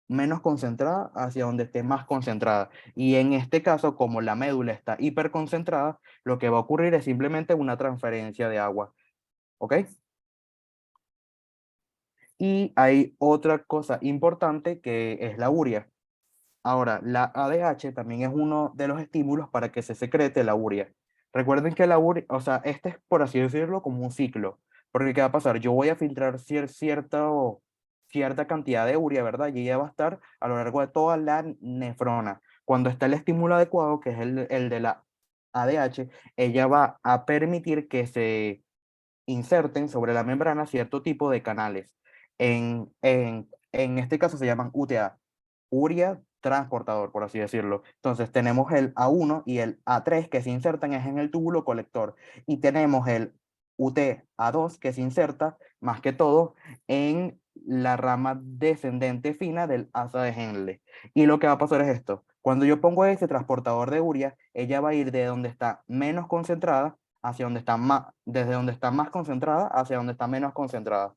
menos concentrada hacia donde esté más concentrada. Y en este caso, como la médula está hiperconcentrada, lo que va a ocurrir es simplemente una transferencia de agua. ¿Ok? Y hay otra cosa importante que es la urea. Ahora, la ADH también es uno de los estímulos para que se secrete la urea. Recuerden que la urea, o sea, este es por así decirlo como un ciclo. Porque ¿qué va a pasar? Yo voy a filtrar cierta cantidad de urea, ¿verdad? Y ella va a estar a lo largo de toda la nefrona. Cuando está el estímulo adecuado, que es el de la ADH, ella va a permitir que se inserten sobre la membrana cierto tipo de canales. En este caso se llaman UTA, urea transportador, por así decirlo. Entonces tenemos el A1 y el A3 que se insertan es en el túbulo colector y tenemos el UT-A2 que se inserta más que todo en la rama descendente fina del asa de Henle. Y lo que va a pasar es esto. Cuando yo pongo ese transportador de urea, ella va a ir de donde está menos concentrada hacia donde está más, desde donde está más concentrada hacia donde está menos concentrada.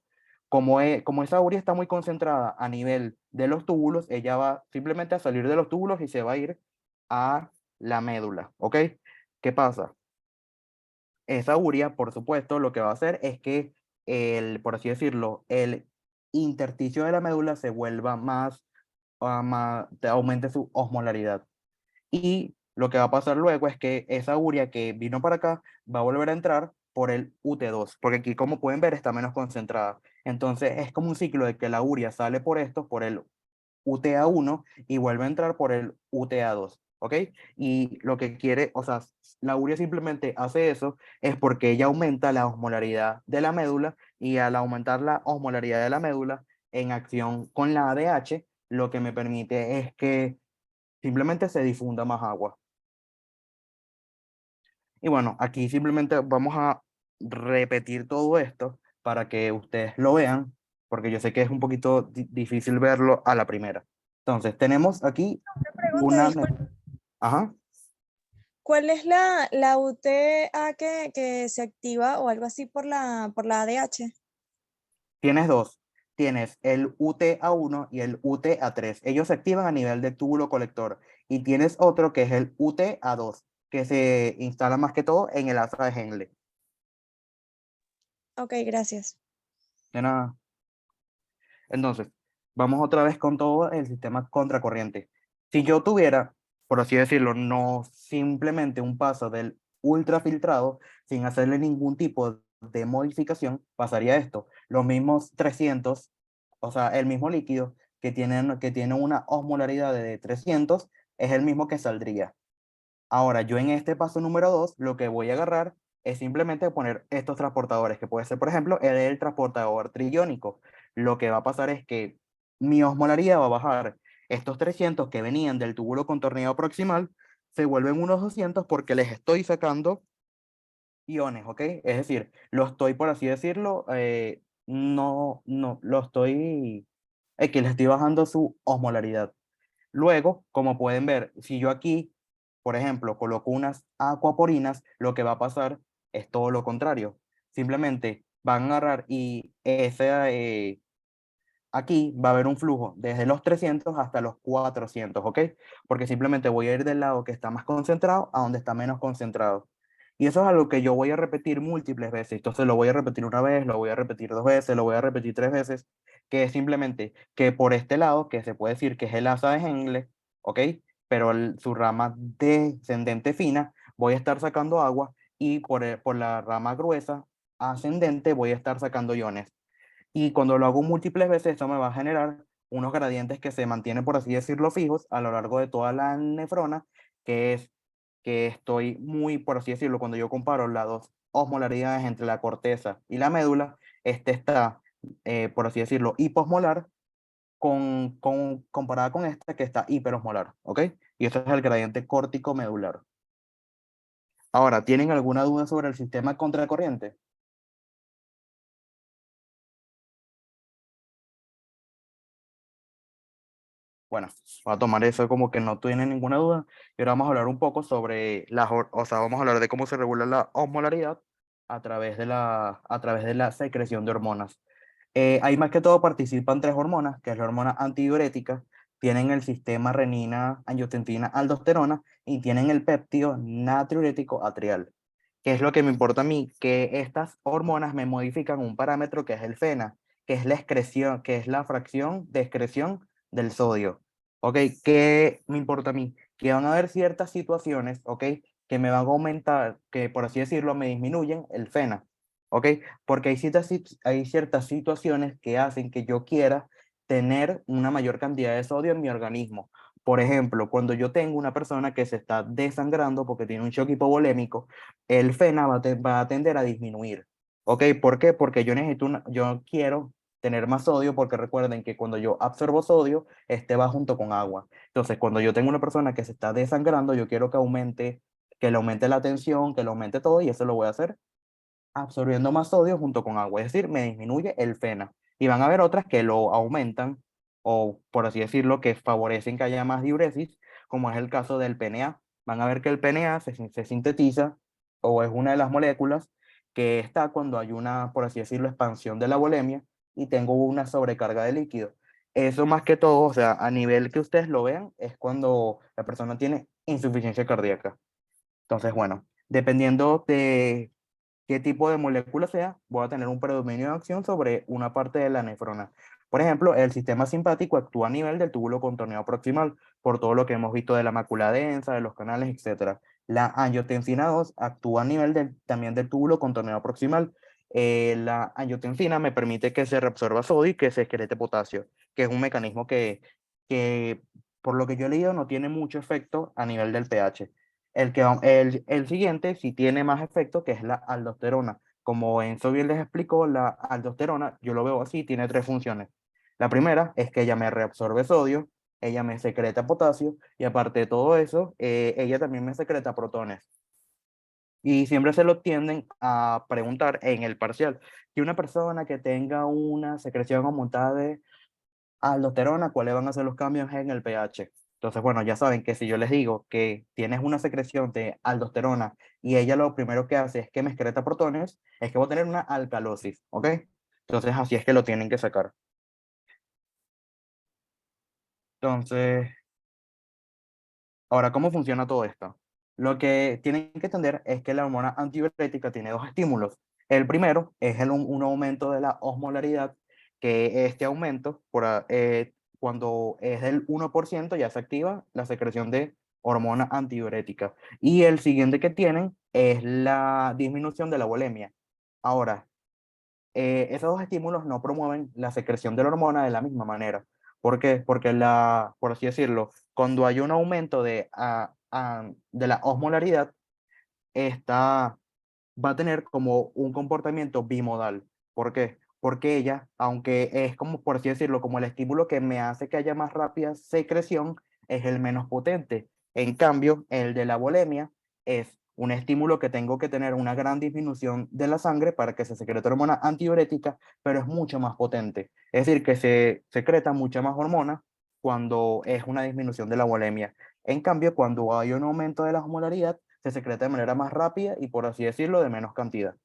Como esa urea está muy concentrada a nivel de los túbulos, ella va simplemente a salir de los túbulos y se va a ir a la médula, ¿ok? ¿Qué pasa? Esa urea, por supuesto, lo que va a hacer es que por así decirlo, el intersticio de la médula se vuelva aumente su osmolaridad. Y lo que va a pasar luego es que esa urea que vino para acá va a volver a entrar por el UT2, porque aquí como pueden ver está menos concentrada. Entonces es como un ciclo de que la urea sale por esto, por el UTA1 y vuelve a entrar por el UTA2, ¿ok? Y lo que quiere, o sea, la urea simplemente hace eso es porque ella aumenta la osmolaridad de la médula y al aumentar la osmolaridad de la médula en acción con la ADH, lo que me permite es que simplemente se difunda más agua. Y bueno, aquí simplemente vamos a repetir todo esto para que ustedes lo vean, porque yo sé que es un poquito difícil verlo a la primera. Entonces, tenemos aquí Pregunta, una... disculpe, Ajá, ¿cuál es la UTA que se activa o algo así por la ADH? tienes dos. Tienes el UTA1 y el UTA3. Ellos se activan a nivel del túbulo colector. Y tienes otro que es el UTA2, que se instala más que todo en el asa de Henle. Ok, gracias. De nada. Entonces, vamos otra vez con todo el sistema contracorriente. Si yo tuviera, por así decirlo, no simplemente un paso del ultrafiltrado, sin hacerle ningún tipo de modificación, pasaría esto. Los mismos 300, o sea, el mismo líquido que tiene una osmolaridad de 300, es el mismo que saldría. Ahora, yo en este paso número 2, lo que voy a agarrar es simplemente poner estos transportadores, que puede ser, por ejemplo, el transportador triónico. Lo que va a pasar es que mi osmolaridad va a bajar. Estos 300 que venían del túbulo contorneado proximal se vuelven unos 200 porque les estoy sacando iones, ¿ok? Es decir, lo estoy, por así decirlo, lo estoy, que les estoy bajando su osmolaridad. Luego, como pueden ver, si yo aquí, por ejemplo, coloco unas aquaporinas, lo que va a pasar es todo lo contrario. Simplemente van a agarrar y aquí va a haber un flujo desde los 300 hasta los 400, ¿ok? Porque simplemente voy a ir del lado que está más concentrado a donde está menos concentrado. Y eso es algo que yo voy a repetir múltiples veces. Entonces lo voy a repetir una vez, lo voy a repetir dos veces, lo voy a repetir tres veces, que es simplemente que por este lado, que se puede decir que es el asa de Henle, ¿ok? Pero su rama descendente fina, voy a estar sacando agua y por la rama gruesa ascendente voy a estar sacando iones. Y cuando lo hago múltiples veces, esto me va a generar unos gradientes que se mantienen, por así decirlo, fijos a lo largo de toda la nefrona, que es que estoy muy, por así decirlo, cuando yo comparo las dos osmolaridades entre la corteza y la médula, este está, por así decirlo, hiposmolar comparada con esta que está hiperosmolar, ¿ok? Y este es el gradiente córtico medular. Ahora, ¿tienen alguna duda sobre el sistema contracorriente? Bueno, voy a tomar eso como que no tienen ninguna duda. Y ahora vamos a hablar un poco sobre o sea, vamos a hablar de cómo se regula la osmolaridad a través de la secreción de hormonas. Ahí más que todo participan tres hormonas, que es la hormona antidiurética, tienen el sistema renina, angiotensina, aldosterona y tienen el péptido natriurético atrial. ¿Qué es lo que me importa a mí? Que estas hormonas me modifican un parámetro que es el FeNA, que es la excreción, que es la fracción de excreción del sodio. ¿Ok? ¿Qué me importa a mí? Que van a haber ciertas situaciones, ¿ok? Que me van a aumentar, que por así decirlo, me disminuyen el FeNA. ¿Ok? Porque hay ciertas situaciones que hacen que yo quiera tener una mayor cantidad de sodio en mi organismo. Por ejemplo, cuando yo tengo una persona que se está desangrando porque tiene un shock hipovolémico, el FeNA va a tender a disminuir. ¿Ok? ¿Por qué? Porque yo quiero tener más sodio porque recuerden que cuando yo absorbo sodio, este va junto con agua. Entonces, cuando yo tengo una persona que se está desangrando, yo quiero que le aumente la tensión, que le aumente todo y eso lo voy a hacer absorbiendo más sodio junto con agua, es decir, me disminuye el FeNA. Y van a haber otras que lo aumentan, o por así decirlo, que favorecen que haya más diuresis, como es el caso del PNA. Van a ver que el PNA se sintetiza, o es una de las moléculas que está cuando hay una, por así decirlo, expansión de la volemia y tengo una sobrecarga de líquido. Eso más que todo, o sea, a nivel que ustedes lo vean, es cuando la persona tiene insuficiencia cardíaca. Entonces, bueno, dependiendo de qué tipo de molécula sea, voy a tener un predominio de acción sobre una parte de la nefrona. Por ejemplo, el sistema simpático actúa a nivel del túbulo contorneado proximal, por todo lo que hemos visto de la mácula densa, de los canales, etc. La angiotensina 2 actúa a nivel también del túbulo contorneado proximal. La angiotensina me permite que se reabsorba sodio y que se excrete potasio, que es un mecanismo que, por lo que yo he leído, no tiene mucho efecto a nivel del pH. El siguiente sí tiene más efecto, que es la aldosterona. Como Enzo bien les explicó, la aldosterona, yo lo veo así, tiene tres funciones. La primera es que ella me reabsorbe sodio, ella me secreta potasio y aparte de todo eso, ella también me secreta protones. Y siempre se lo tienden a preguntar en el parcial. Que una persona que tenga una secreción aumentada de aldosterona, ¿cuáles van a ser los cambios en el pH? Entonces, bueno, ya saben que si yo les digo que tienes una secreción de aldosterona y ella lo primero que hace es que me excreta protones, es que voy a tener una alcalosis, ¿ok? Entonces, así es que lo tienen que sacar. Entonces, ahora, ¿cómo funciona todo esto? Lo que tienen que entender es que la hormona antidiurética tiene dos estímulos. El primero es un aumento de la osmolaridad, que este aumento, cuando es del 1%, ya se activa la secreción de hormona antidiurética. Y el siguiente que tienen es la disminución de la volemia. Ahora, esos dos estímulos no promueven la secreción de la hormona de la misma manera. ¿Por qué? Porque por así decirlo, cuando hay un aumento de la osmolaridad, esta va a tener como un comportamiento bimodal. ¿Por qué? Porque ella, aunque es como, por así decirlo, como el estímulo que me hace que haya más rápida secreción, es el menos potente. En cambio, el de la volemia es un estímulo que tengo que tener una gran disminución de la sangre para que se secrete hormona antidiurética, pero es mucho más potente. Es decir, que se secreta mucha más hormona cuando es una disminución de la volemia. En cambio, cuando hay un aumento de la osmolaridad, se secreta de manera más rápida y, por así decirlo, de menos cantidad.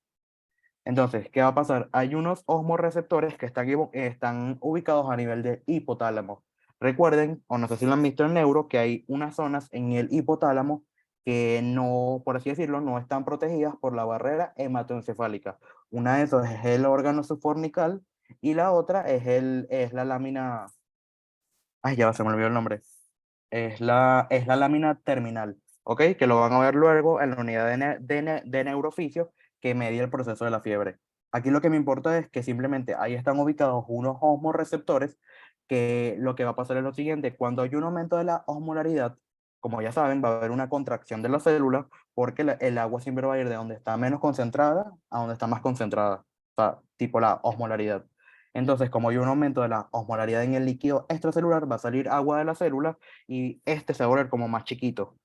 Entonces, ¿qué va a pasar? Hay unos osmoreceptores que están ubicados a nivel del hipotálamo. Recuerden, o no sé si lo han visto en neuro, que hay unas zonas en el hipotálamo que no, por así decirlo, no están protegidas por la barrera hematoencefálica. Una de esas es el órgano subfornical y la otra es la lámina, ay, ya se me olvidó el nombre, es la lámina terminal, ¿ok? Que lo van a ver luego en la unidad de neurofisio que media el proceso de la fiebre. Aquí lo que me importa es que simplemente ahí están ubicados unos osmoreceptores que lo que va a pasar es lo siguiente: cuando hay un aumento de la osmolaridad, como ya saben, va a haber una contracción de la célula porque el agua siempre va a ir de donde está menos concentrada a donde está más concentrada, o sea, tipo la osmolaridad. Entonces, como hay un aumento de la osmolaridad en el líquido extracelular, va a salir agua de la célula y este se va a volver como más chiquito.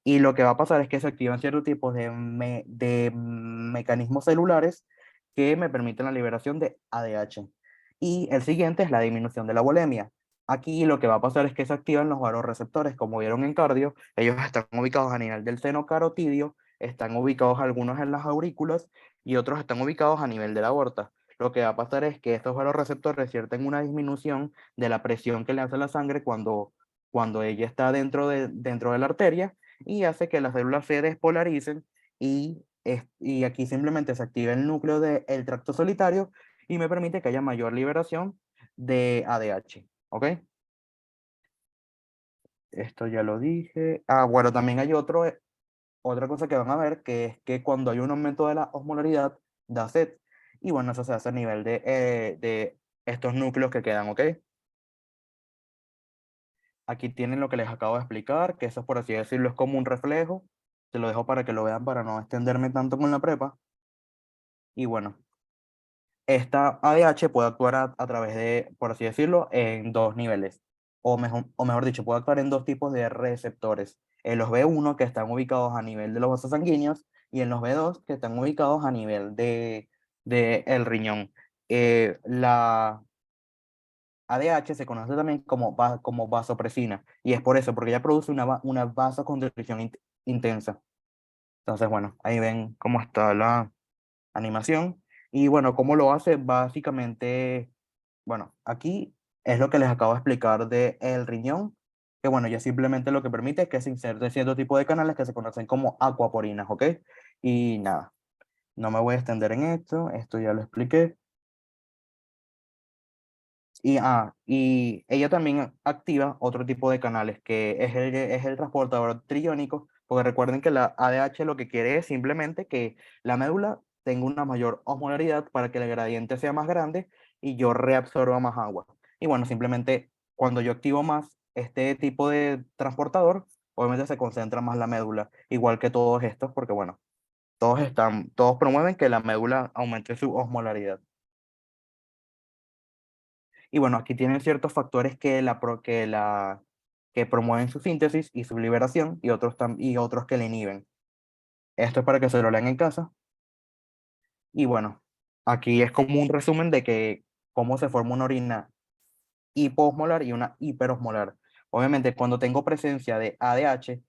Y lo que va a pasar es que se activan ciertos tipos de mecanismos celulares que me permiten la liberación de ADH. Y el siguiente es la disminución de la bulimia. Aquí lo que va a pasar es que se activan los vasoreceptores, como vieron en cardio. Ellos están ubicados a nivel del seno carotidio, están ubicados algunos en las aurículas y otros están ubicados a nivel de la aorta. Lo que va a pasar es que estos vasoreceptores sienten una disminución de la presión que le hace la sangre cuando ella está dentro de la arteria, y hace que las células se despolaricen y aquí simplemente se activa el núcleo del tracto solitario y me permite que haya mayor liberación de ADH. ¿Ok? Esto ya lo dije. Ah, bueno, también hay otra cosa que van a ver, que es que cuando hay un aumento de la osmolaridad, da sed. Y bueno, eso se hace a nivel de estos núcleos que quedan, ¿ok? Aquí tienen lo que les acabo de explicar, que eso, por así decirlo, es como un reflejo. Se lo dejo para que lo vean para no extenderme tanto con la prepa. Y bueno, esta ADH puede actuar a través de, por así decirlo, en dos niveles. O mejor dicho, puede actuar en dos tipos de receptores. En los B1, que están ubicados a nivel de los vasos sanguíneos, y en los B2, que están ubicados a nivel de el riñón. La ADH se conoce también como vasopresina, y es por eso, porque ella produce una vasoconstricción intensa. Entonces, bueno, ahí ven cómo está la animación. Y bueno, cómo lo hace, básicamente, bueno, aquí es lo que les acabo de explicar de el riñón, que bueno, ya simplemente lo que permite es que se inserte cierto tipo de canales que se conocen como acuaporinas, ¿ok? Y nada, no me voy a extender en esto ya lo expliqué. Y ella también activa otro tipo de canales, que es el transportador triónico, porque recuerden que la ADH lo que quiere es simplemente que la médula tenga una mayor osmolaridad para que el gradiente sea más grande y yo reabsorba más agua. Y bueno, simplemente cuando yo activo más este tipo de transportador, obviamente se concentra más la médula, igual que todos estos, porque bueno, todos promueven que la médula aumente su osmolaridad. Y bueno, aquí tienen ciertos factores que promueven su síntesis y su liberación, y otros que la inhiben. Esto es para que se lo lean en casa. Y bueno, aquí es como un resumen de cómo se forma una orina hipoosmolar y una hiperosmolar. Obviamente, cuando tengo presencia de ADH,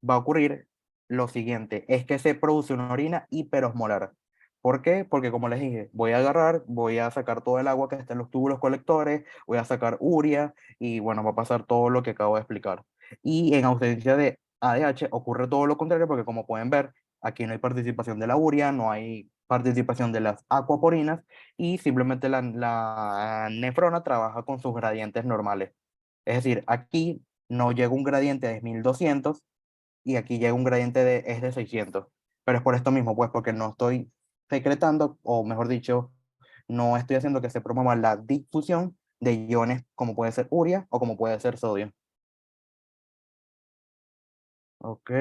va a ocurrir lo siguiente, es que se produce una orina hiperosmolar. ¿Por qué? Porque como les dije, voy a sacar todo el agua que está en los túbulos colectores, voy a sacar urea y bueno, va a pasar todo lo que acabo de explicar. Y en ausencia de ADH ocurre todo lo contrario, porque como pueden ver, aquí no hay participación de la urea, no hay participación de las acuaporinas, y simplemente la nefrona trabaja con sus gradientes normales. Es decir, aquí no llega un gradiente de 1200 y aquí llega un gradiente es de 600. Pero es por esto mismo, pues porque no estoy secretando, o mejor dicho, no estoy haciendo que se promueva la difusión de iones como puede ser urea o como puede ser sodio. Ok.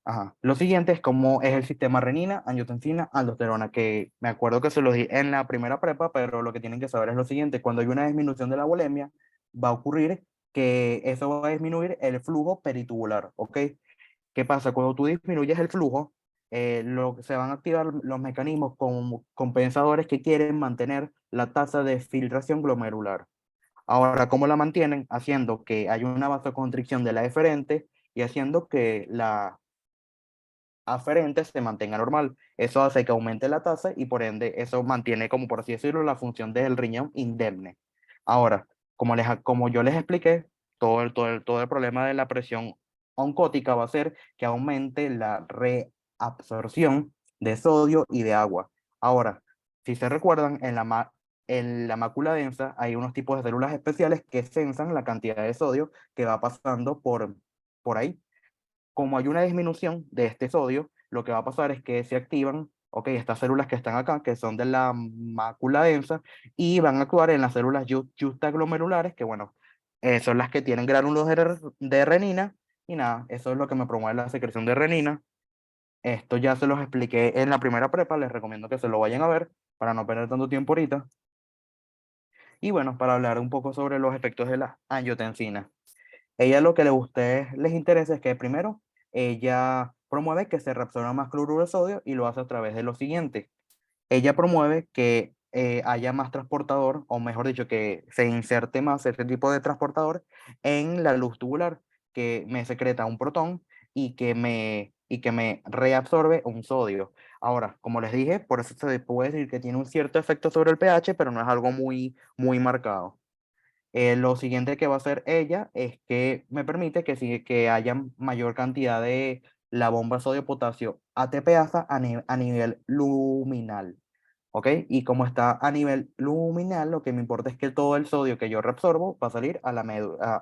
Ajá. Lo siguiente es cómo es el sistema renina, angiotensina, aldosterona, que me acuerdo que se lo di en la primera prepa, pero lo que tienen que saber es lo siguiente: cuando hay una disminución de la bulimia, va a ocurrir que eso va a disminuir el flujo peritubular, ¿ok? ¿Qué pasa? Cuando tú disminuyes el flujo, se van a activar los mecanismos compensadores que quieren mantener la tasa de filtración glomerular. Ahora, ¿cómo la mantienen? Haciendo que haya una vasoconstricción de la eferente y haciendo que la aferente se mantenga normal. Eso hace que aumente la tasa y por ende eso mantiene, como por así decirlo, la función del riñón indemne. Ahora, como yo les expliqué, todo el problema de la presión oncótica va a ser que aumente la reabsorción de sodio y de agua. Ahora, si se recuerdan, en la mácula densa hay unos tipos de células especiales que sensan la cantidad de sodio que va pasando por ahí. Como hay una disminución de este sodio, lo que va a pasar es que se activan, ok, estas células que están acá, que son de la mácula densa, y van a actuar en las células justaglomerulares, que bueno, son las que tienen gránulos de renina, y nada, eso es lo que me promueve la secreción de renina. Esto ya se los expliqué en la primera prepa, les recomiendo que se lo vayan a ver para no perder tanto tiempo ahorita. Y bueno, para hablar un poco sobre los efectos de la angiotensina. Ella lo que a ustedes les interesa es que primero ella promueve que se reabsorba más cloruro de sodio y lo hace a través de lo siguiente. Ella promueve que haya más transportador, o mejor dicho, que se inserte más este tipo de transportador en la luz tubular, que me secreta un protón y que me reabsorbe un sodio. Ahora, como les dije, por eso se puede decir que tiene un cierto efecto sobre el pH, pero no es algo muy marcado. Lo siguiente que va a hacer ella es que me permite que haya mayor cantidad de la bomba sodio-potasio ATPasa a nivel luminal. ¿Ok? Y como está a nivel luminal, lo que me importa es que todo el sodio que yo reabsorbo va a salir a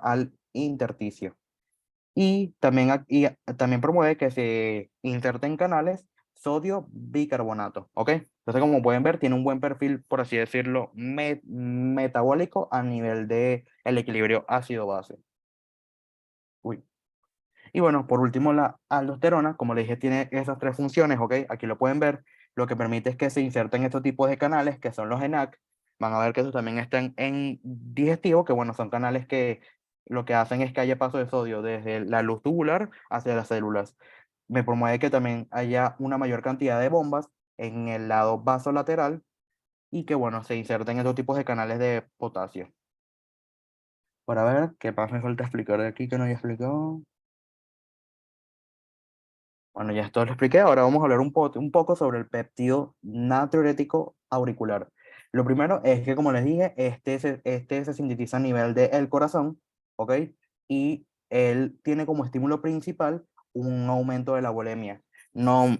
al intersticio. Y también, también promueve que se inserten canales sodio bicarbonato, ¿ok? Entonces, como pueden ver, tiene un buen perfil, por así decirlo, metabólico a nivel de el equilibrio ácido-base. Uy. Y bueno, por último, la aldosterona, como les dije, tiene esas tres funciones, ¿ok? Aquí lo pueden ver. Lo que permite es que se inserten estos tipos de canales, que son los ENaC. Van a ver que esos también están en digestivo, que bueno, son canales que lo que hacen es que haya paso de sodio desde la luz tubular hacia las células. Me promueve que también haya una mayor cantidad de bombas en el lado vasolateral y que bueno, se inserten estos tipos de canales de potasio. Para ver, ¿qué más me falta explicar de aquí que no haya explicado? Bueno, ya esto lo expliqué, ahora vamos a hablar un poco sobre el péptido natriurético auricular. Lo primero es que, como les dije, este se sintetiza a nivel del corazón, ¿ok? Y él tiene como estímulo principal un aumento de la volemia. No,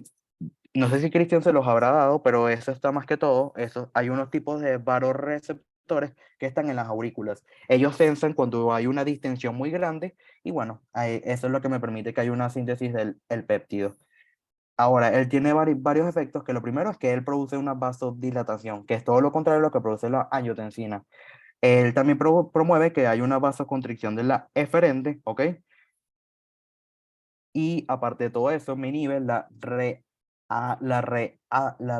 no sé si Cristian se los habrá dado, pero eso está más que todo. Hay unos tipos de vasoreceptores que están en las aurículas. Ellos sensan cuando hay una distensión muy grande y bueno, eso es lo que me permite que haya una síntesis del el péptido. Ahora, él tiene varios efectos, que lo primero es que él produce una vasodilatación, que es todo lo contrario a lo que produce la angiotensina. Él también promueve que haya una vasoconstricción de la eferente, ¿ok? Y aparte de todo eso, me inhibe la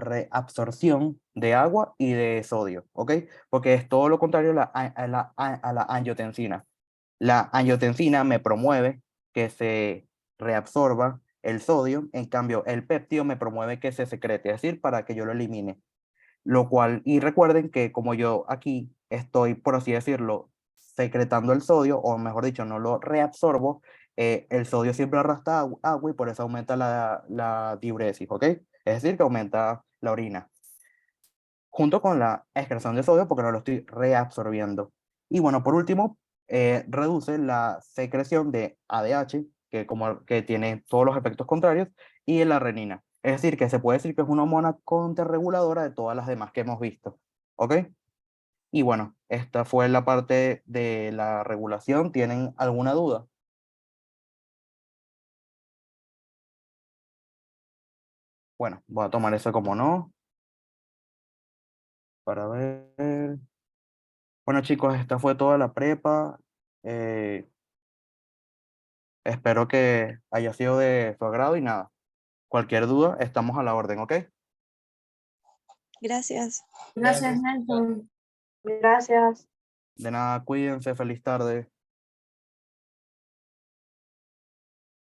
reabsorción de agua y de sodio, ¿ok? Porque es todo lo contrario a la angiotensina. La angiotensina me promueve que se reabsorba el sodio, en cambio el péptido me promueve que se secrete, es decir, para que yo lo elimine. Lo cual, y recuerden que como yo aquí estoy, por así decirlo, secretando el sodio, o mejor dicho, no lo reabsorbo, el sodio siempre arrastra agua y por eso aumenta la diuresis, ¿ok? Es decir, que aumenta la orina, junto con la excreción de sodio porque no lo estoy reabsorbiendo. Y bueno, por último, reduce la secreción de ADH, que tiene todos los efectos contrarios, y la renina. Es decir, que se puede decir que es una hormona contrarreguladora de todas las demás que hemos visto. ¿Ok? Y bueno, esta fue la parte de la regulación. ¿Tienen alguna duda? Bueno, voy a tomar eso como no. Para ver. Bueno, chicos, esta fue toda la prepa. Eh, Espero que haya sido de su agrado y nada. Cualquier duda, estamos a la orden, ¿ok? Gracias. Gracias, Nelson. Gracias. De nada, cuídense, feliz tarde.